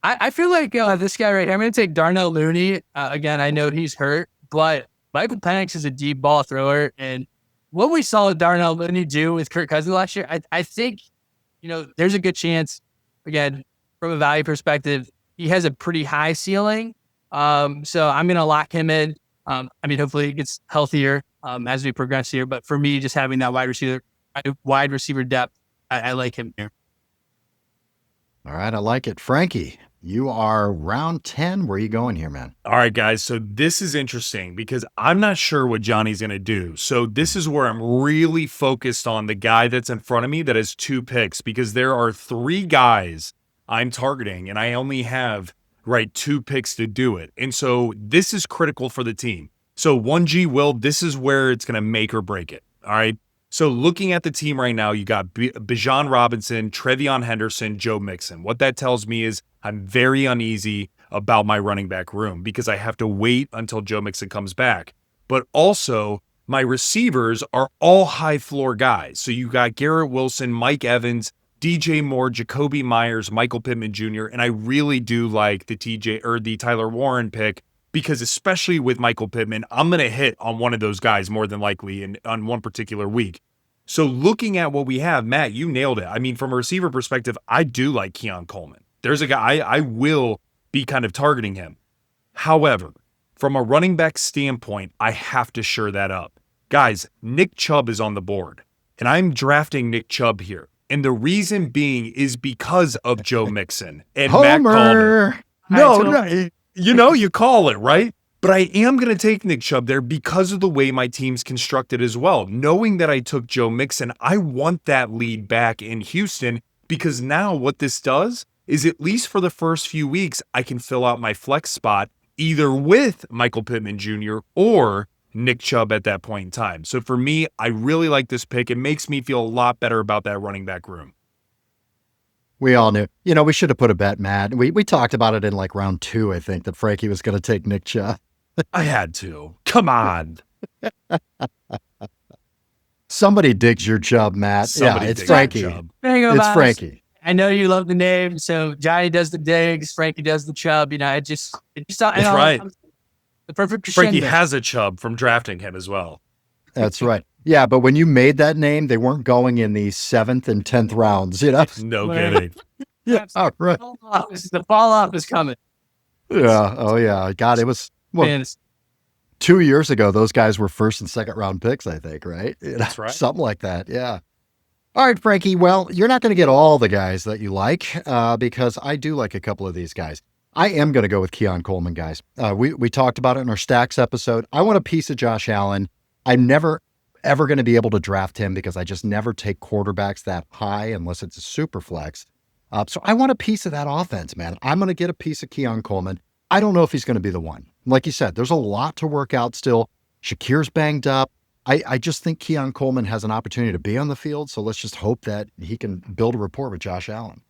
I feel like this guy right here, I'm going to take Darnell Mooney. Again, I know he's hurt, but Michael Penix is a deep ball thrower, and what we saw Darnell Mooney do with Kirk Cousins last year, I think, there's a good chance. Again, from a value perspective, he has a pretty high ceiling. So I'm going to lock him in. Hopefully he gets healthier as we progress here. But for me, just having that wide receiver depth, I like him here. All right, I like it. Frankie, you are round 10. Where are you going here, man? All right, guys. So this is interesting because I'm not sure what Johnny's going to do. So this is where I'm really focused on the guy that's in front of me that has 2 picks, because there are 3 guys I'm targeting and I only have 2 picks to do it. And so this is critical for the team. So 1G Will, this is where it's going to make or break it. All right. So looking at the team right now, you got Bijan Robinson, Trevion Henderson, Joe Mixon. What that tells me is I'm very uneasy about my running back room because I have to wait until Joe Mixon comes back. But also my receivers are all high floor guys. So you got Garrett Wilson, Mike Evans, DJ Moore, Jacoby Myers, Michael Pittman Jr., and I really do like the Tyler Warren pick because especially with Michael Pittman, I'm going to hit on one of those guys more than likely on one particular week. So looking at what we have, Matt, you nailed it. I mean, from a receiver perspective, I do like Keon Coleman. There's a guy, I will be kind of targeting him. However, from a running back standpoint, I have to shore that up. Guys, Nick Chubb is on the board, and I'm drafting Nick Chubb here. And the reason being is because of Joe Mixon and Matt Coleman. No, you call it, right? But I am going to take Nick Chubb there because of the way my team's constructed as well. Knowing that I took Joe Mixon, I want that lead back in Houston because now what this does is at least for the first few weeks, I can fill out my flex spot either with Michael Pittman Jr. or Nick Chubb at that point in time. So for me, I really like this pick. It makes me feel a lot better about that running back room. We all knew. We should have put a bet, Matt. We talked about it in round 2, I think, that Frankie was going to take Nick Chubb. I had to. Come on. Somebody digs your Chubb, Matt. It's Frankie. It's Frankie. I know you love the name, so Johnny does the digs, Frankie does the Chubb. That's right. The perfect Frankie has a Chubb from drafting him as well. That's right. Yeah, but when you made that name, they weren't going in the 7th and 10th rounds, No kidding. Yeah, all right. The fall off is coming. Yeah. Oh, yeah. God, it was 2 years ago. Those guys were 1st and 2nd round picks, I think, right? That's right. Something like that. Yeah. All right, Frankie. Well, you're not going to get all the guys that you like because I do like a couple of these guys. I am going to go with Keon Coleman, guys. We talked about it in our Stacks episode. I want a piece of Josh Allen. I'm never ever going to be able to draft him because I just never take quarterbacks that high unless it's a super flex. So I want a piece of that offense, man. I'm going to get a piece of Keon Coleman. I don't know if he's going to be the one. Like you said, there's a lot to work out still. Shakir's banged up. I just think Keon Coleman has an opportunity to be on the field, so let's just hope that he can build a rapport with Josh Allen.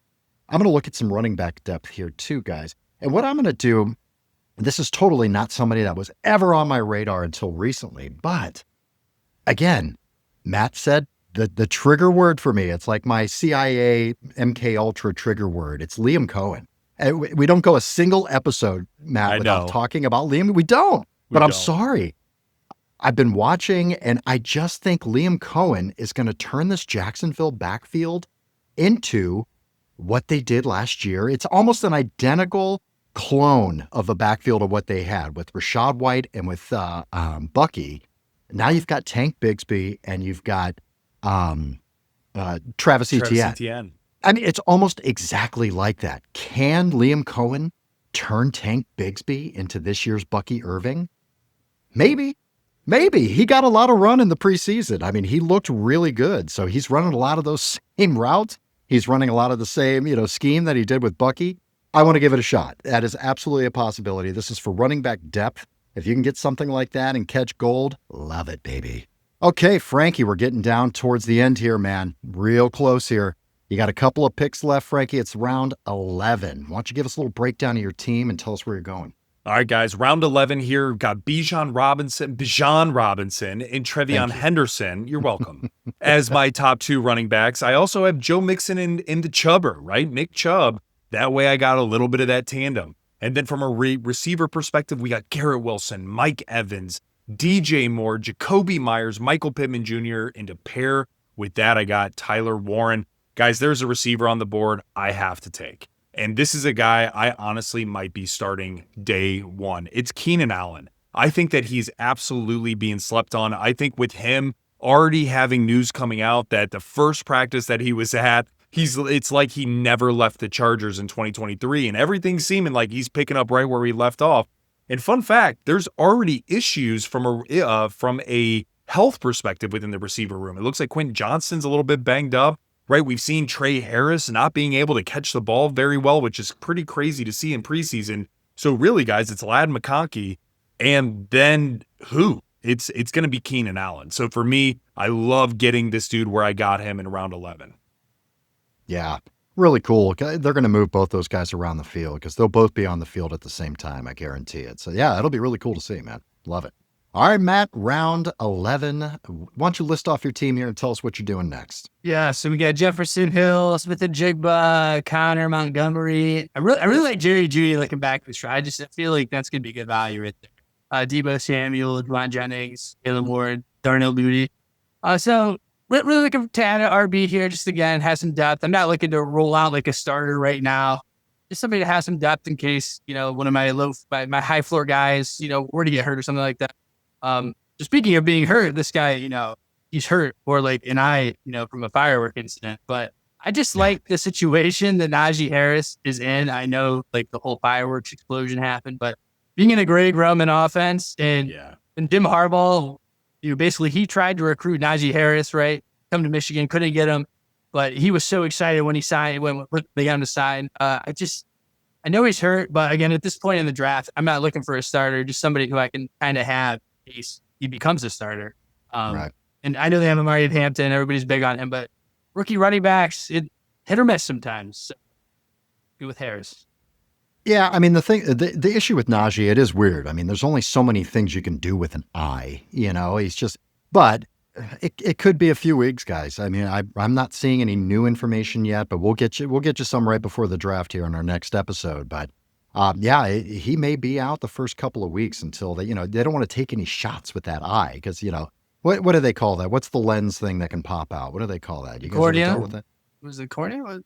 I'm going to look at some running back depth here too, guys. And what I'm going to do, this is totally not somebody that was ever on my radar until recently, but again, Matt said the trigger word for me, it's like my CIA MK Ultra trigger word. It's Liam Cohen. And we don't go a single episode, Matt, without talking about Liam. We don't. But I'm sorry. I've been watching, and I just think Liam Cohen is going to turn this Jacksonville backfield into what they did last year. It's almost an identical clone of the backfield of what they had with Rashad White and with Bucky. Now you've got Tank Bigsby and you've got Travis Etienne. I mean, it's almost exactly like that. Can Liam Cohen turn Tank Bigsby into this year's Bucky Irving? Maybe. He got a lot of run in the preseason. I mean, he looked really good. So he's running a lot of those same routes. He's running a lot of the same, scheme that he did with Bucky. I want to give it a shot. That is absolutely a possibility. This is for running back depth. If you can get something like that and catch gold, love it, baby. Okay, Frankie, we're getting down towards the end here, man. Real close here. You got a couple of picks left, Frankie. It's round 11. Why don't you give us a little breakdown of your team and tell us where you're going? All right, guys, round 11 here. Got Bijan Robinson, and Trevion Henderson. You're welcome. As my top two running backs. I also have Joe Mixon and the Chubber, right? Nick Chubb. That way I got a little bit of that tandem. And then from a receiver perspective, we got Garrett Wilson, Mike Evans, DJ Moore, Jacoby Myers, Michael Pittman Jr. And to pair with that, I got Tyler Warren. Guys, there's a receiver on the board I have to take. And this is a guy I honestly might be starting day one. It's Keenan Allen. I think that he's absolutely being slept on. I think with him already having news coming out that the first practice that he was at, it's like he never left the Chargers in 2023, and everything's seeming like he's picking up right where he left off. And fun fact, there's already issues from a health perspective within the receiver room. It looks like Quentin Johnston's a little bit banged up. Right, we've seen Trey Harris not being able to catch the ball very well, which is pretty crazy to see in preseason. So really, guys, it's Ladd McConkey, and then who? It's going to be Keenan Allen. So for me, I love getting this dude where I got him in round 11. Yeah, really cool. They're going to move both those guys around the field because they'll both be on the field at the same time, I guarantee it. So yeah, it'll be really cool to see, man. Love it. All right, Matt, round 11. Why don't you list off your team here and tell us what you're doing next? Yeah, so we got Jefferson, Hill, Smith and Jigba, Connor, Montgomery. I really like Jerry Jeudy looking back this try. I feel like that's going to be good value right there. Debo Samuel, Devon Jennings, Jalen Ward, Darnell Mooney. So really looking to add an RB here. Just again, has some depth. I'm not looking to roll out like a starter right now. Just somebody that has some depth in case, one of my my high floor guys, were to get hurt or something like that. Just speaking of being hurt, this guy, he's hurt or like an eye, from a firework incident. But I just like the situation that Najee Harris is in. I know like the whole fireworks explosion happened, but being in a Greg Roman offense and Jim Harbaugh, basically he tried to recruit Najee Harris, right? Come to Michigan, couldn't get him, but he was so excited when he signed, when they got him to sign. I know he's hurt, but again, at this point in the draft, I'm not looking for a starter, just somebody who I can kind of have. He becomes a starter. Right. And I know they have Amari Hampton. Everybody's big on him, but rookie running backs, it hit or miss sometimes. So, good with Harris. Yeah, I mean, the issue with Najee, it is weird. I mean, there's only so many things you can do with an eye, he's just, but it could be a few weeks, guys. I mean, I'm not seeing any new information yet, but we'll get you some right before the draft here in our next episode. But he may be out the first couple of weeks until they don't want to take any shots with that eye because, what do they call that? What's the lens thing that can pop out? What do they call that? You guys cornea? ever dealt with that? Was it cornea?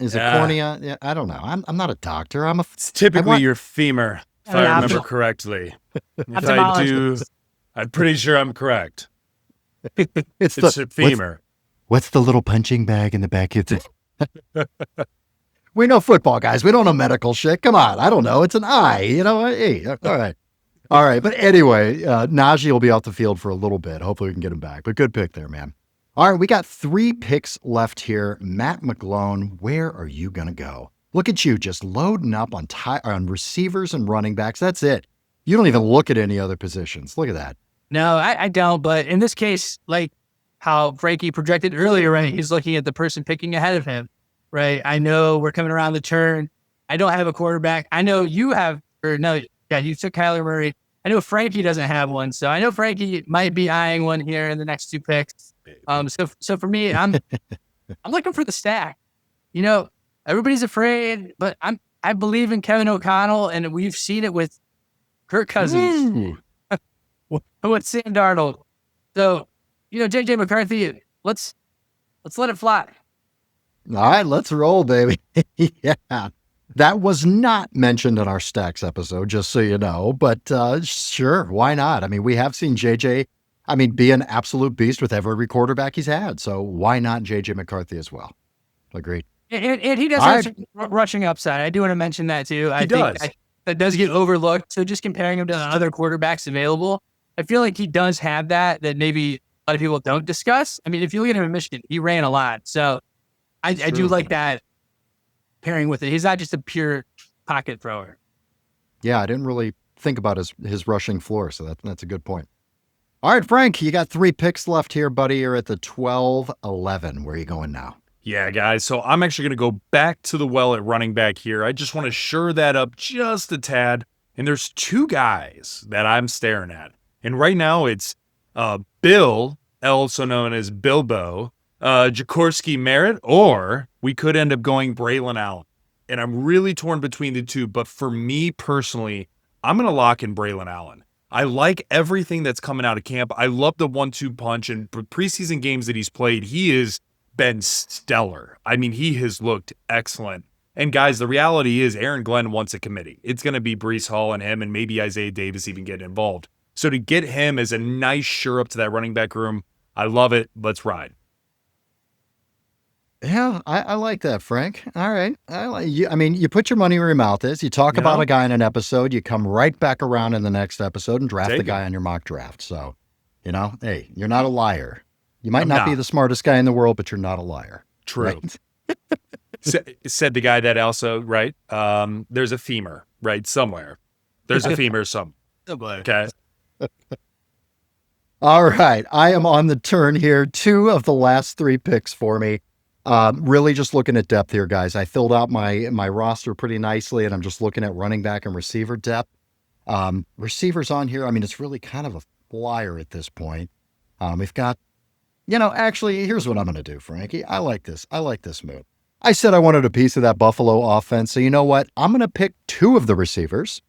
Is it cornea? Yeah, I don't know. I'm not a doctor. It's typically your femur, if I remember correctly. If I do, I'm pretty sure I'm correct. It's a femur. What's the little punching bag in the back? We know football, guys. We don't know medical shit. Come on. I don't know. It's an eye. Hey, all right. All right. But anyway, Najee will be off the field for a little bit. Hopefully we can get him back. But good pick there, man. All right. We got 3 picks left here. Matt McGlone, where are you going to go? Look at you just loading up on receivers and running backs. That's it. You don't even look at any other positions. Look at that. No, I don't. But in this case, like how Frankie projected earlier, right? He's looking at the person picking ahead of him, right? I know we're coming around the turn. I don't have a quarterback. I know you have, or no, yeah, you took Kyler Murray. I know Frankie doesn't have one. So I know Frankie might be eyeing one here in the next 2 picks. So for me, I'm looking for the stack. You know, everybody's afraid, but I believe in Kevin O'Connell, and we've seen it with Kirk Cousins, with Sam Darnold. So, you know, JJ McCarthy, let's let it fly. All right, let's roll, baby. Yeah. That was not mentioned in our stacks episode, just so you know, but sure, why not? I mean, we have seen JJ, be an absolute beast with every quarterback he's had. So why not JJ McCarthy as well? Agreed. And he does have some rushing upside. I do want to mention that too. I think that does get overlooked. So just comparing him to the other quarterbacks available, I feel like he does have that maybe a lot of people don't discuss. I mean, if you look at him in Michigan, he ran a lot. So I do like that pairing with it. He's not just a pure pocket thrower. Yeah, I didn't really think about his rushing floor, so that's a good point. All right, Frank, you got 3 picks left here, buddy. You're at the 12-11. Where are you going now? Yeah, guys. So I'm actually going to go back to the well at running back here. I just want to shore that up just a tad. And there's 2 guys that I'm staring at. And right now it's Bill, also known as Bilbo, Jaworski Merritt, or we could end up going Braylon Allen. And I'm really torn between the 2. But for me personally, I'm going to lock in Braylon Allen. I like everything that's coming out of camp. I love the 1-2 punch, and preseason games that he's played, he has been stellar. I mean, he has looked excellent. And guys, the reality is Aaron Glenn wants a committee. It's going to be Breece Hall and him, and maybe Isaiah Davis even getting involved. So to get him as a nice shore up to that running back room, I love it. Let's ride. Yeah, I like that, Frank. All right. I like you. I mean, you put your money where your mouth is. You talk about a guy in an episode, you come right back around in the next episode and draft the guy on your mock draft. So, hey, you're not a liar. You might not be the smartest guy in the world, but you're not a liar. True. Right? Said the guy that also, right? There's a femur, right? Somewhere. There's a femur somewhere. Okay. All right. I am on the turn here. 2 of the last 3 picks for me. Really just looking at depth here, guys. I filled out my roster pretty nicely, and I'm just looking at running back and receiver depth. Receivers on here, it's really kind of a flyer at this point. We've got, actually, here's what I'm going to do, Frankie. I like this move. I said I wanted a piece of that Buffalo offense, so you know what? I'm going to pick 2 of the receivers,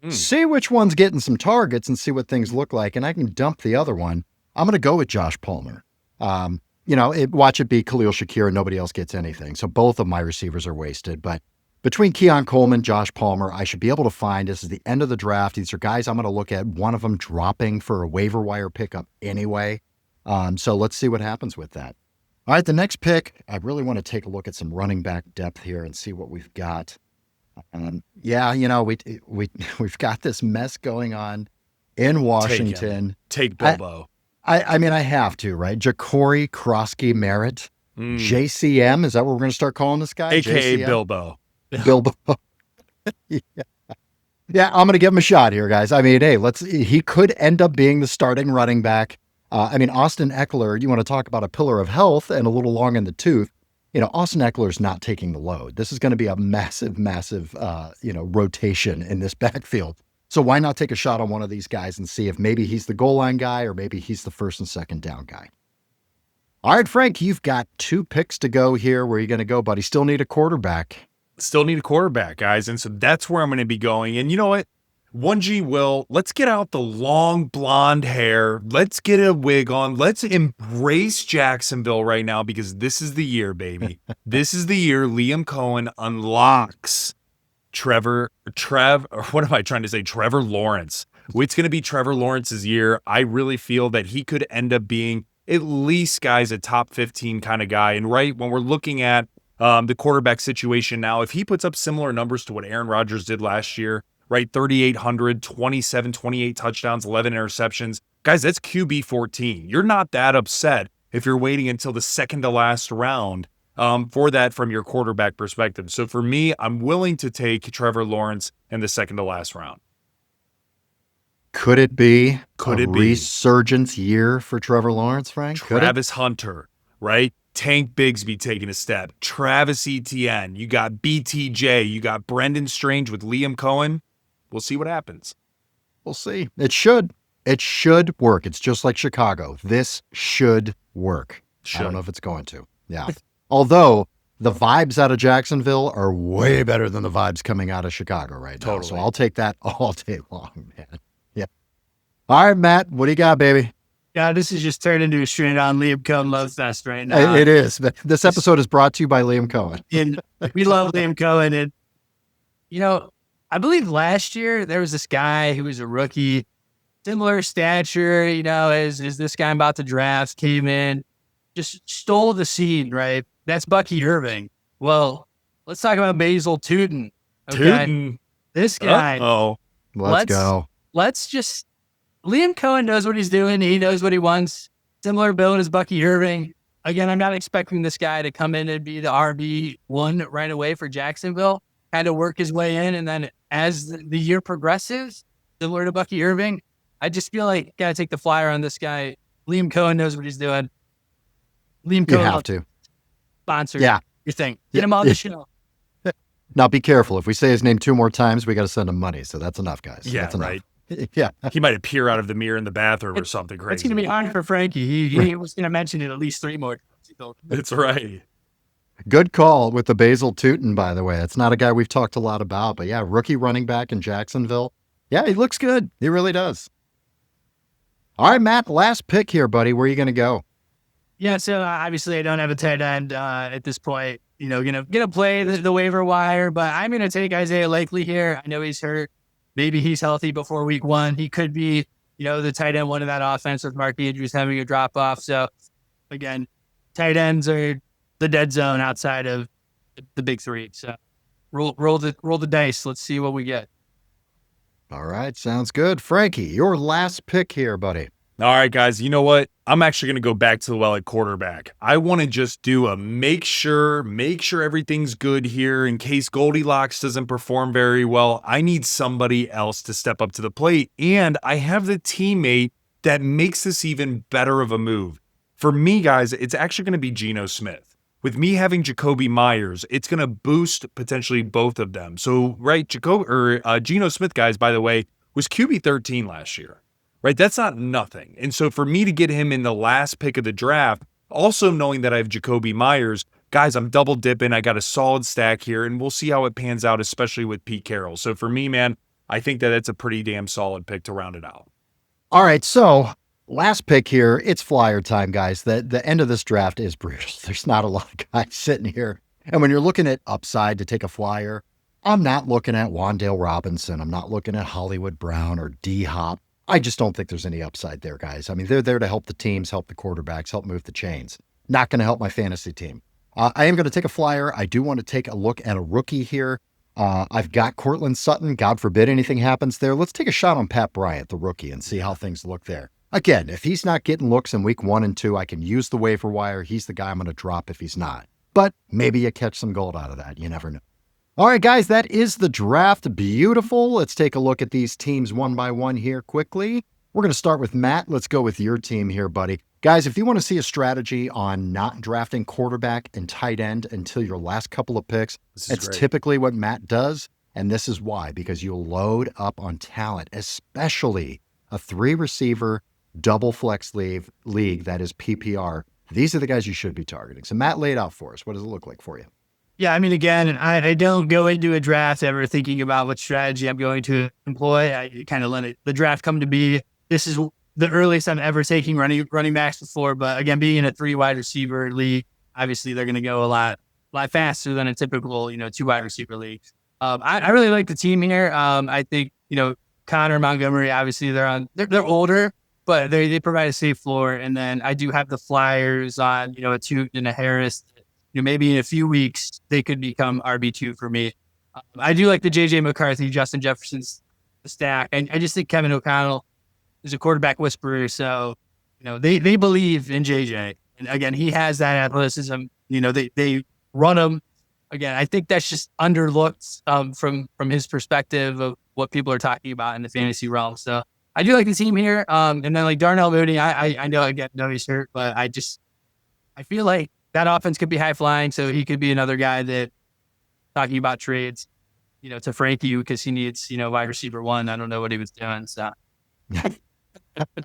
see which one's getting some targets, and see what things look like, and I can dump the other one. I'm going to go with Josh Palmer. Watch it be Khalil Shakir and nobody else gets anything. So both of my receivers are wasted. But between Keon Coleman, Josh Palmer, I should be able to find, this is the end of the draft. These are guys I'm going to look at, one of them dropping for a waiver wire pickup anyway. So let's see what happens with that. All right, the next pick, I really want to take a look at some running back depth here and see what we've got. We've got this mess going on in Washington. Take Bilbo. I have to, right? Jaworski Krosky Merritt, JCM. Is that what we're going to start calling this guy? AKA JCM? Bilbo. Bilbo. Yeah, I'm going to give him a shot here, guys. He could end up being the starting running back. Austin Eckler, you want to talk about a pillar of health and a little long in the tooth. Austin Eckler's not taking the load. This is going to be a massive, rotation in this backfield. So why not take a shot on one of these guys and see if maybe he's the goal line guy or maybe he's the first and second down guy. All right, Frank, you've got 2 picks to go here. Where are you going to go, buddy? Still need a quarterback. Still need a quarterback, guys. And so that's where I'm going to be going. And you know what? 1G Will, let's get out the long blonde hair. Let's get a wig on. Let's embrace Jacksonville right now because this is the year, baby. This is the year Liam Cohen unlocks Trevor Lawrence. It's going to be Trevor Lawrence's year. I really feel that he could end up being at least, guys, a top 15 kind of guy. And right when we're looking at the quarterback situation now, if he puts up similar numbers to what Aaron Rodgers did last year, right? 3,800, 27, 28 touchdowns, 11 interceptions. Guys, that's QB 14. You're not that upset if you're waiting until the second to last round for that from your quarterback perspective. So for me, I'm willing to take Trevor Lawrence in the second to last round. Could it be Could a it be? resurgence year for Trevor Lawrence, Frank? Could it? Travis Hunter, right? Tank Bigsby taking a step. Travis Etienne. You got BTJ. You got Brendan Strange with Liam Cohen. We'll see what happens. We'll see. It should. It should work. It's just like Chicago. This should work. I don't know if it's going to. Yeah. Although the vibes out of Jacksonville are way better than the vibes coming out of Chicago right now. Totally. So I'll take that all day long, man. Yeah. All right, Matt, what do you got, baby? Yeah, this is just turned into a straight on Liam Cohen love fest right now. It is. But this episode is brought to you by Liam Cohen. And we love Liam Cohen. And, I believe last year there was this guy who was a rookie, similar stature, as this guy I'm about to draft, came in, just stole the scene, right? That's Bucky Irving. Well, let's talk about Basil Tootin. Okay. Tootin. This guy. Oh, Let's go. Liam Cohen knows what he's doing. He knows what he wants. Similar build as Bucky Irving. Again, I'm not expecting this guy to come in and be the RB1 right away for Jacksonville, kind of work his way in. And then as the year progresses, similar to Bucky Irving, I just feel like got to take the flyer on this guy. Liam Cohen knows what he's doing. Liam You Cohen have to. sponsor. Yeah. Your thing. Get him on the show. Now, be careful. If we say his name 2 more times, we got to send him money. So that's enough, guys. yeah, That's enough. right. Yeah. He might appear out of the mirror in the bathroom or something crazy. It's going to be hard for Frankie. He was going to mention it at least 3 more times. That's right. Good call with the Basil Tootin, by the way. It's not a guy we've talked a lot about, but yeah, rookie running back in Jacksonville. Yeah, he looks good. He really does. All right, Matt, last pick here, buddy. Where are you going to go? Yeah, so obviously I don't have a tight end at this point. Gonna play the waiver wire, but I'm gonna take Isaiah Likely here. I know he's hurt. Maybe he's healthy before week 1. He could be, the tight end one of that offense with Mark Andrews having a drop off. So again, tight ends are the dead zone outside of the big 3. So roll the dice. Let's see what we get. All right, sounds good. Frankie, your last pick here, buddy. All right, guys, you know what? I'm actually going to go back to the well at quarterback. I want to just do a make sure everything's good here in case Goldilocks doesn't perform very well. I need somebody else to step up to the plate, and I have the teammate that makes this even better of a move. For me, guys, it's actually going to be Geno Smith. With me having Jacoby Myers, it's going to boost potentially both of them. So, right, Geno Smith, guys, by the way, was QB 13 last year. Right, that's not nothing. And so for me to get him in the last pick of the draft, also knowing that I have Jacoby Myers, guys, I'm double dipping. I got a solid stack here, and we'll see how it pans out, especially with Pete Carroll. So for me, man, I think that it's a pretty damn solid pick to round it out. All right, so last pick here. It's flyer time, guys. The end of this draft is brutal. There's not a lot of guys sitting here. And when you're looking at upside to take a flyer, I'm not looking at Wan'Dale Robinson. I'm not looking at Hollywood Brown or D-Hop. I just don't think there's any upside there, guys. I mean, they're there to help the teams, help the quarterbacks, help move the chains. Not going to help my fantasy team. I am going to take a flyer. I do want to take a look at a rookie here. I've got Cortland Sutton. God forbid anything happens there. Let's take a shot on Pat Bryant, the rookie, and see how things look there. Again, if he's not getting looks in week 1 and 2, I can use the waiver wire. He's the guy I'm going to drop if he's not. But maybe you catch some gold out of that. You never know. All right, guys, that is the draft. Beautiful. Let's take a look at these teams one by one here quickly. We're going to start with Matt. Let's go with your team here, buddy. Guys, if you want to see a strategy on not drafting quarterback and tight end until your last couple of picks, it's typically what Matt does. And this is why, because you'll load up on talent, especially a 3-receiver double flex league that is PPR. These are the guys you should be targeting. So Matt, lay it out for us. What does it look like for you? Yeah, I mean, again, I don't go into a draft ever thinking about what strategy I'm going to employ. I kind of let the draft come to be. This is the earliest I'm ever taking running backs before. But again, being in a 3 wide receiver league, obviously they're going to go a lot faster than a typical 2 wide receiver league. I really like the team here. I think Connor Montgomery. Obviously they're older, but they provide a safe floor. And then I do have the Flyers on a Tootin and a Harris. Maybe in a few weeks, they could become RB2 for me. I do like the J.J. McCarthy, Justin Jefferson's stack. And I just think Kevin O'Connell is a quarterback whisperer. So, they believe in J.J. And again, he has that athleticism. They run him. Again, I think that's just underlooked from his perspective of what people are talking about in the fantasy realm. So I do like the team here. And then like Darnell Mooney, I know again, no he's hurt, but I feel like that offense could be high flying. So he could be another guy that talking about trades, to Frankie because he needs, wide receiver one. I don't know what he was doing. So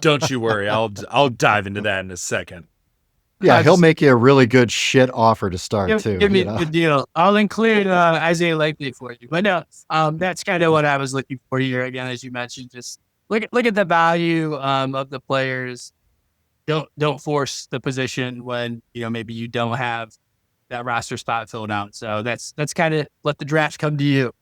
don't you worry. I'll dive into that in a second. Yeah, he'll make you a really good shit offer to start too. Give me a good deal. I'll include Isaiah Likely for you. But no, that's kind of what I was looking for here. Again, as you mentioned, just look at the value of the players. Don't force the position when maybe you don't have that roster spot filled out. So that's kind of let the draft come to you.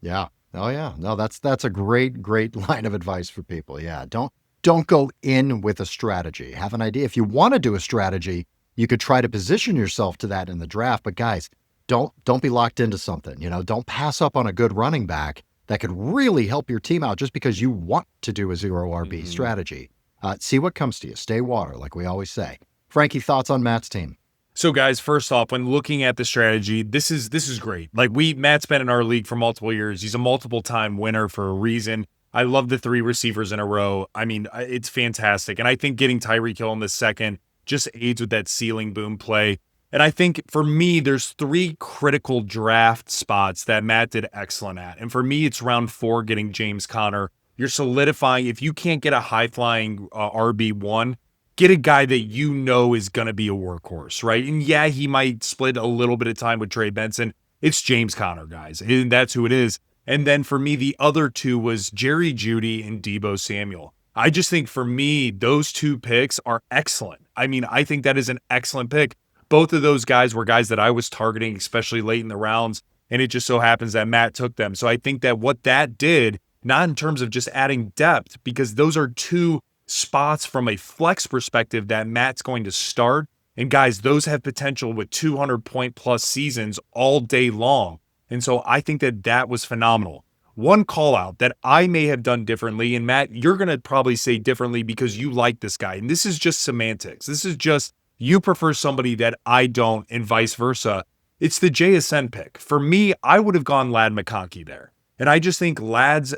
Yeah. Oh yeah. No, that's a great line of advice for people. Yeah. Don't go in with a strategy. Have an idea. If you want to do a strategy, you could try to position yourself to that in the draft. But guys, don't be locked into something. Don't pass up on a good running back that could really help your team out just because you want to do a zero RB strategy. See what comes to you. Stay water, like we always say. Frankie, thoughts on Matt's team? So guys, first off, when looking at the strategy, this is great. Like Matt's been in our league for multiple years. He's a multiple time winner for a reason. I love the 3 receivers in a row. I mean, it's fantastic. And I think getting Tyreek Hill in the second just aids with that ceiling boom play. And I think for me, there's 3 critical draft spots that Matt did excellent at. And for me, it's round 4 getting James Conner. You're solidifying. If you can't get a high-flying RB1, get a guy that is going to be a workhorse, right? And yeah, he might split a little bit of time with Trey Benson. It's James Conner, guys. And that's who it is. And then for me, the other 2 was Jerry Jeudy and Deebo Samuel. I just think for me, those 2 picks are excellent. I mean, I think that is an excellent pick. Both of those guys were guys that I was targeting, especially late in the rounds. And it just so happens that Matt took them. So I think that what that did, not in terms of just adding depth, because those are 2 spots from a flex perspective that Matt's going to start. And guys, those have potential with 200-point plus seasons all day long. And so I think that was phenomenal. One call out that I may have done differently, and Matt, you're going to probably say differently because you like this guy. And this is just semantics. This is just you prefer somebody that I don't and vice versa. It's the JSN pick. For me, I would have gone Ladd McConkey there. And I just think Ladd's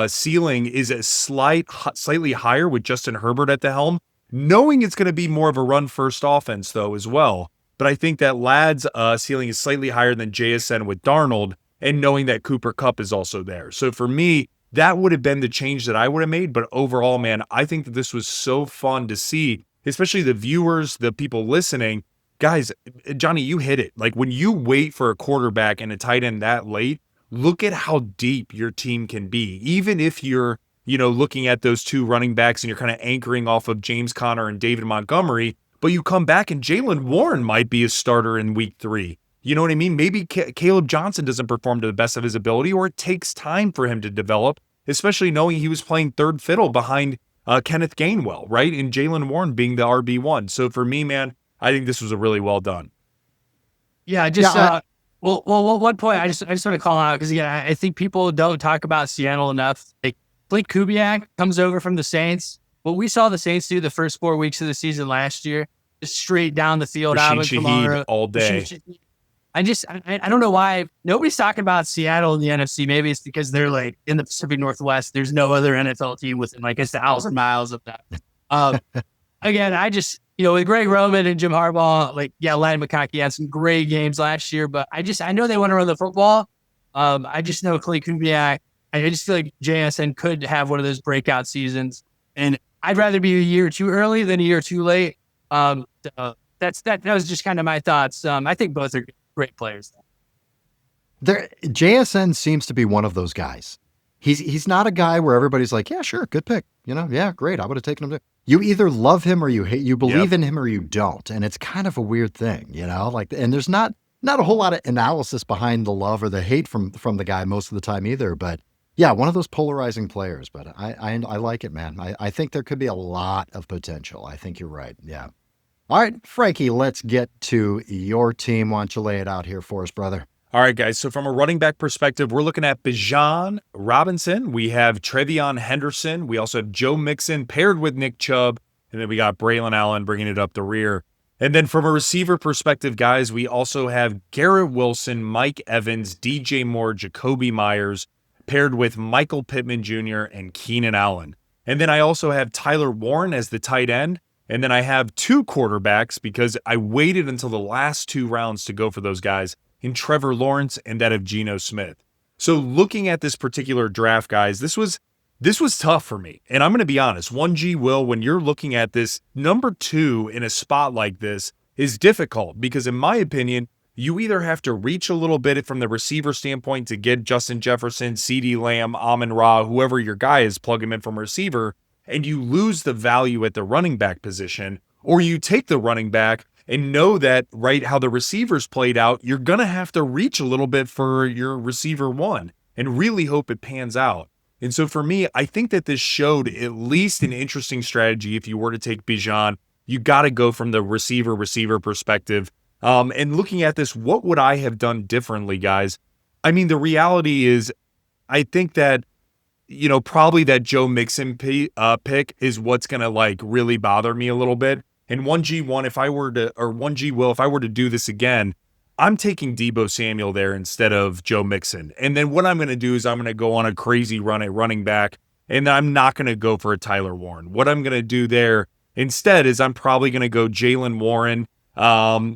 ceiling is a slightly higher with Justin Herbert at the helm, knowing it's going to be more of a run-first offense, though, as well. But I think that Ladd's ceiling is slightly higher than JSN with Darnold, and knowing that Cooper Kupp is also there. So for me, that would have been the change that I would have made. But overall, man, I think that this was so fun to see, especially the viewers, the people listening. Guys, Johnny, you hit it. Like when you wait for a quarterback and a tight end that late, look at how deep your team can be. Even if you're, looking at those 2 running backs and you're kind of anchoring off of James Conner and David Montgomery, but you come back and Jaylen Warren might be a starter in week 3. You know what I mean? Maybe Caleb Johnson doesn't perform to the best of his ability, or it takes time for him to develop, especially knowing he was playing third fiddle behind Kenneth Gainwell, right? And Jaylen Warren being the RB1. So for me, man, I think this was a really well done. Yeah, one point I just want to call out because I think people don't talk about Seattle enough. Like Blake Kubiak comes over from the Saints. What we saw the Saints do the first 4 weeks of the season last year, just straight down the field, Rashid Shaheed all day. I don't know why nobody's talking about Seattle in the NFC. Maybe it's because they're like in the Pacific Northwest. There's no other NFL team within like 1,000 miles of that. Again, I just, with Greg Roman and Jim Harbaugh, Ladd McConkey had some great games last year, but I know they want to run the football. I just know Clay Kubiak. I just feel like JSN could have one of those breakout seasons, and I'd rather be a year too early than a year too late. That was just kind of my thoughts. I think both are great players. JSN seems to be one of those guys. He's not a guy where everybody's like, yeah, sure, good pick. Yeah, great. I would have taken him. You either love him or you hate. You believe in him or you don't, and it's kind of a weird thing, and there's not a whole lot of analysis behind the love or the hate from the guy most of the time either. But yeah, one of those polarizing players. But I like it, man. I think there could be a lot of potential. I think you're right. Yeah. All right, Frankie, let's get to your team. Why don't you lay it out here for us, brother? All right, guys. So from a running back perspective, we're looking at Bijan Robinson. We have Trevion Henderson. We also have Joe Mixon paired with Nick Chubb. And then we got Braylon Allen bringing it up the rear. And then from a receiver perspective, guys, we also have Garrett Wilson, Mike Evans, DJ Moore, Jacoby Myers, paired with Michael Pittman Jr. and Keenan Allen. And then I also have Tyler Warren as the tight end. And then I have two quarterbacks because I waited until the last 2 rounds to go for those guys in Trevor Lawrence and that of Geno Smith. So looking at this particular draft, guys, this was tough for me. And I'm going to be honest, 1G Will, when you're looking at this, number 2 in a spot like this is difficult because in my opinion, you either have to reach a little bit from the receiver standpoint to get Justin Jefferson, CeeDee Lamb, Amon-Ra, whoever your guy is, plug him in from receiver, and you lose the value at the running back position, or you take the running back and know that, right, how the receivers played out, you're going to have to reach a little bit for your receiver 1 and really hope it pans out. And so for me, I think that this showed at least an interesting strategy. If you were to take Bijan, you got to go from the receiver perspective. And looking at this, what would I have done differently, guys? I mean, the reality is, I think that, probably that Joe Mixon pick is what's going to really bother me a little bit. And 1G1, if I were to do this again, I'm taking Deebo Samuel there instead of Joe Mixon. And then what I'm going to do is I'm going to go on a crazy run at running back, and I'm not going to go for a Tyler Warren. What I'm going to do there instead is I'm probably going to go Jaylen Warren,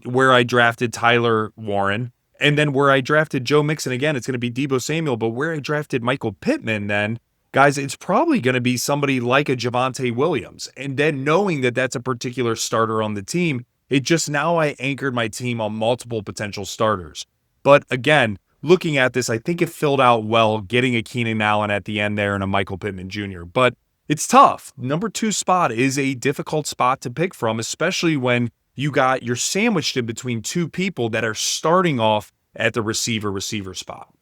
where I drafted Tyler Warren. And then where I drafted Joe Mixon, again, it's going to be Deebo Samuel. But where I drafted Michael Pittman then, guys, it's probably going to be somebody like a Javonte Williams. And then knowing that that's a particular starter on the team, it just now I anchored my team on multiple potential starters. But again, looking at this, I think it filled out well, getting a Keenan Allen at the end there and a Michael Pittman Jr. But it's tough. Number 2 spot is a difficult spot to pick from, especially when you're sandwiched in between 2 people that are starting off at the receiver spot.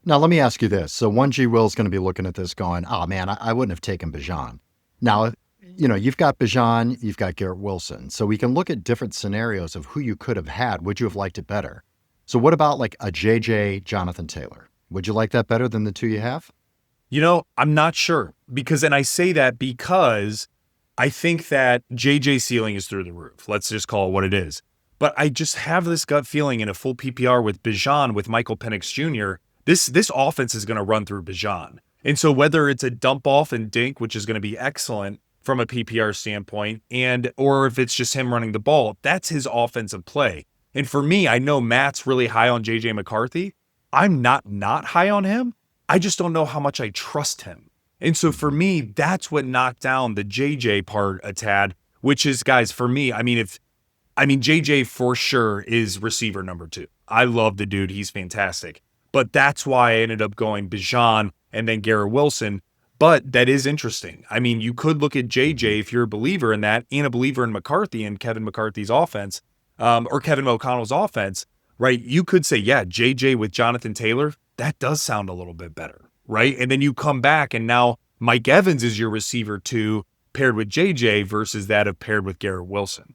Now, let me ask you this. So 1G Will's going to be looking at this going, oh, man, I wouldn't have taken Bijan. Now, you've got Bijan, you've got Garrett Wilson. So we can look at different scenarios of who you could have had. Would you have liked it better? So what about like a JJ Jonathan Taylor? Would you like that better than the 2 you have? I'm not sure and I say that because I think that JJ ceiling is through the roof. Let's just call it what it is. But I just have this gut feeling in a full PPR with Bijan, with Michael Penix Jr., this offense is going to run through Bijan. And so whether it's a dump off and dink, which is going to be excellent from a PPR standpoint, or if it's just him running the ball, that's his offensive play. And for me, I know Matt's really high on JJ McCarthy. I'm not high on him. I just don't know how much I trust him. And so for me, that's what knocked down the JJ part a tad, which is, guys, for me, JJ for sure is receiver number 2. I love the dude. He's fantastic. But that's why I ended up going Bijan and then Garrett Wilson. But that is interesting. You could look at JJ if you're a believer in that and a believer in McCarthy and Kevin McCarthy's offense, or Kevin O'Connell's offense, right? You could say, yeah, JJ with Jonathan Taylor, that does sound a little bit better, right? And then you come back and now Mike Evans is your receiver 2 paired with JJ versus that of paired with Garrett Wilson.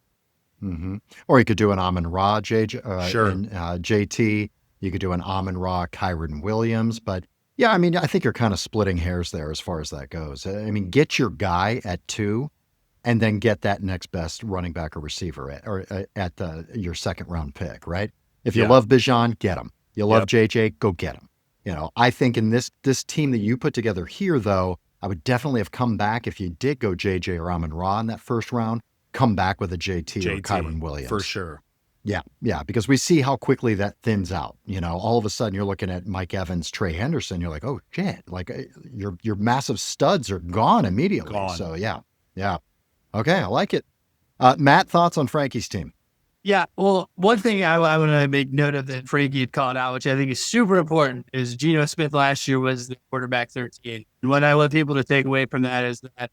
Mm-hmm. Or you could do an Amon-Ra, Sure. JT. You could do an Amon-Ra, Kyren Williams. But yeah, I think you're kind of splitting hairs there as far as that goes. Get your guy at 2 and then get that next best running back or receiver at your second round pick, right? If you love Bijan, get him. You love JJ, go get him. I think in this team that you put together here, though, I would definitely have come back if you did go JJ or Amon-Ra in that first round, come back with a JT or Kyren Williams. For sure. Yeah, because we see how quickly that thins out. All of a sudden you're looking at Mike Evans, Trey Henderson. You're like, oh shit! Your massive studs are gone immediately. So yeah. Okay, I like it. Matt, thoughts on Frankie's team? Yeah, well, one thing I want to make note of that Frankie had called out, which I think is super important, is Geno Smith last year was the quarterback 13. And what I want people to take away from that is that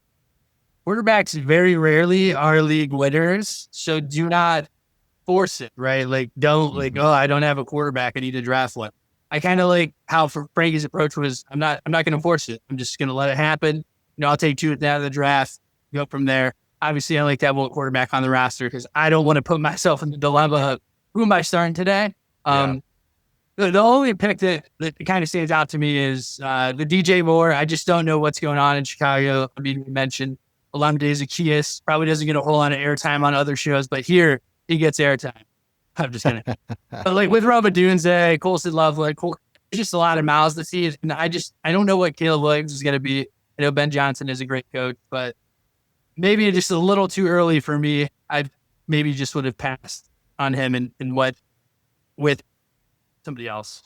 quarterbacks very rarely are league winners. So do not force it, right? Don't oh, I don't have a quarterback, I need to draft one. I kind of like how Frankie's approach was, I'm not going to force it. I'm just going to let it happen. I'll take 2 out of the draft, go from there. Obviously, I like to have one quarterback on the roster because I don't want to put myself in the dilemma of who am I starting today. The only pick that kind of stands out to me is the DJ Moore. I just don't know what's going on in Chicago. I mean, we mentioned Olamide Zaccheaus probably doesn't get a whole lot of airtime on other shows, but here he gets airtime. I'm just kidding. But like with Robert Dunze, Colson Love, like just a lot of mouths to see. And I don't know what Caleb Williams is going to be. I know Ben Johnson is a great coach, but maybe just a little too early for me. I maybe just would have passed on him and what with somebody else.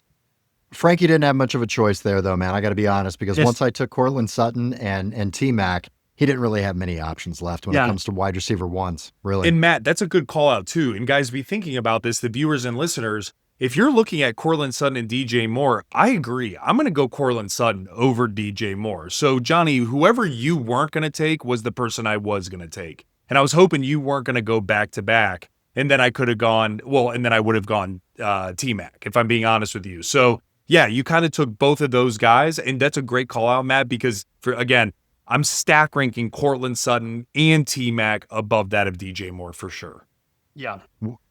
Frankie didn't have much of a choice there, though, man. I got to be honest, because once I took Cortland Sutton and T-Mac, he didn't really have many options left when it comes to wide receiver ones, really. And Matt, that's a good call out too. And guys, be thinking about this, the viewers and listeners. If you're looking at Cortland Sutton and DJ Moore, I agree. I'm going to go Cortland Sutton over DJ Moore. So Johnny, whoever you weren't going to take was the person I was going to take. And I was hoping you weren't going to go back to back. And then I could have gone, and then I would have gone T-Mac, if I'm being honest with you. So yeah, you kind of took both of those guys. And that's a great call out, Matt, because again, I'm stack ranking Cortland Sutton and T-Mac above that of DJ Moore for sure. Yeah.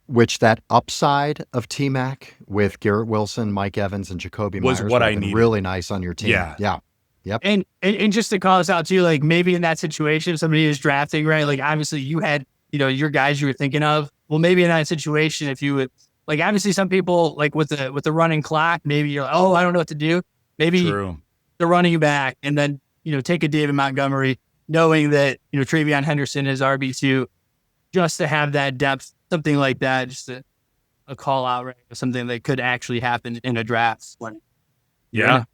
Which that upside of T-Mac with Garrett Wilson, Mike Evans, and Jacoby was Myers what I been needed. really nice on your team. Yeah. Yep. And just to call this out too, like maybe in that situation, if somebody is drafting, right? Like obviously you had, your guys you were thinking of. Well, maybe in that situation, if you would, like obviously some people like with the running clock, maybe you're like, oh, I don't know what to do. Maybe the running back and then, take a David Montgomery, knowing that, Travion Henderson is RB2, just to have that depth, something like that, just a call out, right? Something that could actually happen in a draft. Yeah.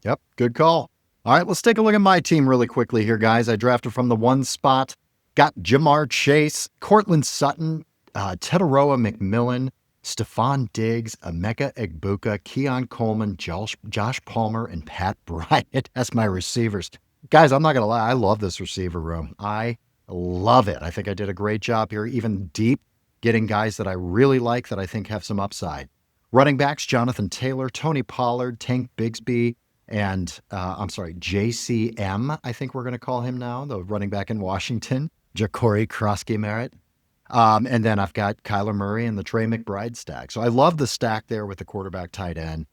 Yep. Good call. All right, let's take a look at my team really quickly here, guys. I drafted from the 1 spot, got Jamar Chase, Cortland Sutton, Teteroa McMillan, Stephon Diggs, Emeka Egbuka, Keon Coleman, Josh Palmer, and Pat Bryant as my receivers. Guys, I'm not going to lie. I love this receiver room. I love it. I think I did a great job here, even deep, getting guys that I really like that I think have some upside. Running backs, Jonathan Taylor, Tony Pollard, Tank Bigsby, and JCM, I think we're going to call him now, the running back in Washington, Ja'Cory Krosky-Merritt. And then I've got Kyler Murray and the Trey McBride stack. So I love the stack there with the quarterback tight end.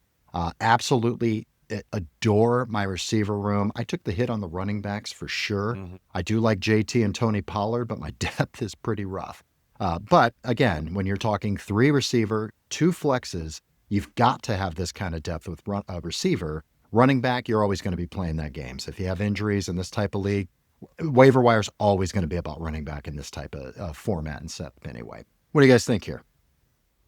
Absolutely adore my receiver room. I took the hit on the running backs for sure. Mm-hmm. I do like JT and Tony Pollard, but my depth is pretty rough. But again, when you're talking 3 receiver, 2 flexes, you've got to have this kind of depth with a receiver. Running back, you're always going to be playing that game. So if you have injuries in this type of league, waiver wire is always going to be about running back in this type of format and setup anyway. What do you guys think here?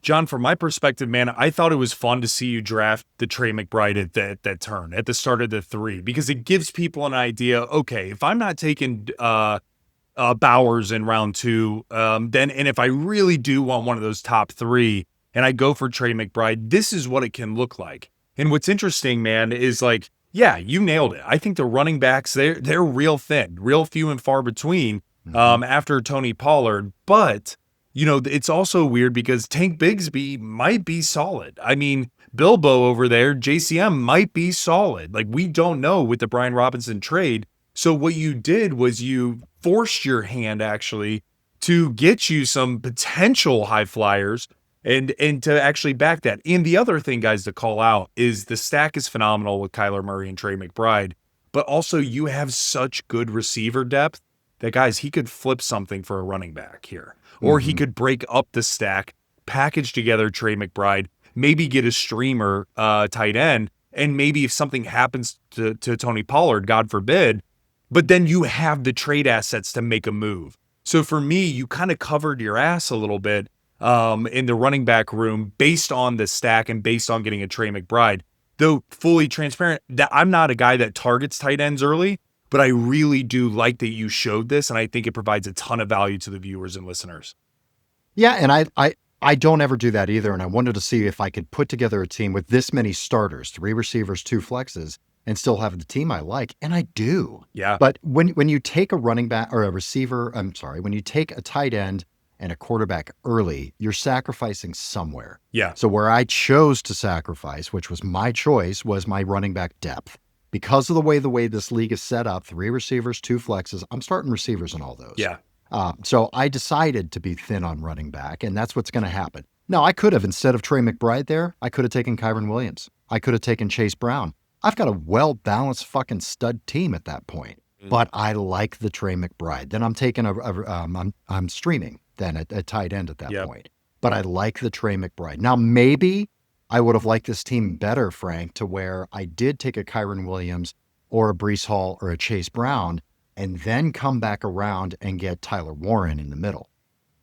John, from my perspective, man, I thought it was fun to see you draft the Trey McBride at that turn, at the start of the 3, because it gives people an idea, okay, if I'm not taking Bowers in round 2, then, and if I really do want one of those top 3, and I go for Trey McBride, this is what it can look like. And what's interesting, man, is like, yeah, you nailed it. I think the running backs, they're real thin, real few and far between after Tony Pollard. But, it's also weird because Tank Bigsby might be solid. I mean, Bilbo over there, JCM might be solid. Like, we don't know with the Brian Robinson trade. So what you did was you forced your hand, actually, to get you some potential high flyers and to actually back that. And the other thing, guys, to call out is the stack is phenomenal with Kyler Murray and Trey McBride, but also you have such good receiver depth that, guys, he could flip something for a running back here. Or he could break up the stack, package together Trey McBride, maybe get a streamer tight end, and maybe if something happens to Tony Pollard, God forbid, but then you have the trade assets to make a move. So for me, you kind of covered your ass a little bit in the running back room based on the stack and based on getting a Trey McBride. Though fully transparent, that I'm not a guy that targets tight ends early, but I really do like that you showed this, and I think it provides a ton of value to the viewers and listeners. Yeah, and I don't ever do that either, and I wanted to see if I could put together a team with this many starters, 3 receivers, 2 flexes, and still have the team I like, and I do. Yeah. But when you take a running back or a receiver, when you take a tight end and a quarterback early, you're sacrificing somewhere. Yeah. So where I chose to sacrifice, which was my choice, was my running back depth. Because of the way this league is set up, 3 receivers, 2 flexes, I'm starting receivers in all those. Yeah. So I decided to be thin on running back, and that's what's going to happen. No, I could have, instead of Trey McBride there, I could have taken Kyron Williams. I could have taken Chase Brown. I've got a well-balanced fucking stud team at that point. But I like the Trey McBride. Then I'm taking I'm streaming then at tight end at that point. But I like the Trey McBride. Now, maybe I would have liked this team better, Frank, to where I did take a Kyron Williams or a Breece Hall or a Chase Brown and then come back around and get Tyler Warren in the middle.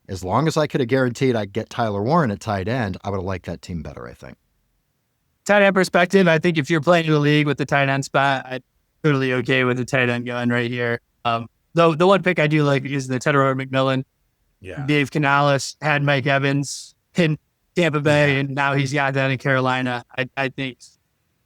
As long as I could have guaranteed I'd get Tyler Warren at tight end, I would have liked that team better, I think. Tight end perspective, I think if you're playing in the league with the tight end spot, I'm totally okay with the tight end going right here. Though the one pick I do like is the Tedder McMillan. Yeah. Dave Canales had Mike Evans in Tampa Bay, and now he's got that in Carolina. I think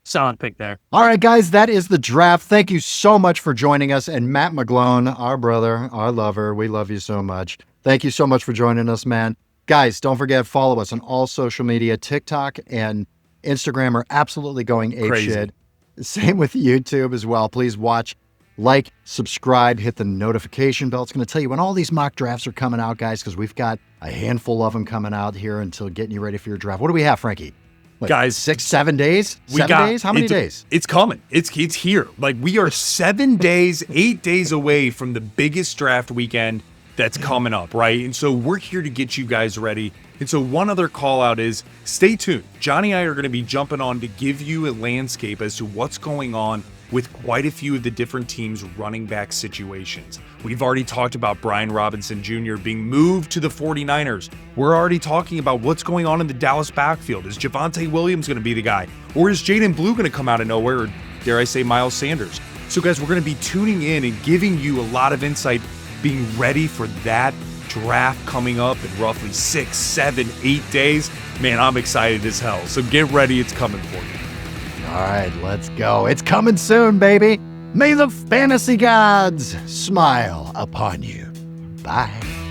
solid pick there. All right, guys, that is the draft. Thank you so much for joining us. And Matt McGlone, our brother, our lover, we love you so much. Thank you so much for joining us, man. Guys, don't forget, follow us on all social media. TikTok and Instagram are absolutely going apeshit. Same with YouTube as well. Please watch, like, subscribe, hit the notification bell. It's going to tell you when all these mock drafts are coming out, guys, because we've got a handful of them coming out here until getting you ready for your draft. What do we have, Frankie? What, guys, 6, 7 days? 7 days? How many days? It's coming. It's here. Like, we are 7 days, 8 days away from the biggest draft weekend that's coming up, right? And so we're here to get you guys ready. And so one other call out is stay tuned. Johnny and I are going to be jumping on to give you a landscape as to what's going on with quite a few of the different teams' running back situations. We've already talked about Bijan Robinson Jr. being moved to the 49ers. We're already talking about what's going on in the Dallas backfield. Is Javonte Williams going to be the guy? Or is Jaden Blue going to come out of nowhere? Or dare I say Miles Sanders? So guys, we're going to be tuning in and giving you a lot of insight, being ready for that draft coming up in roughly 6, 7, 8 days. Man, I'm excited as hell. So get ready. It's coming for you. All right, let's go. It's coming soon, baby. May the fantasy gods smile upon you. Bye.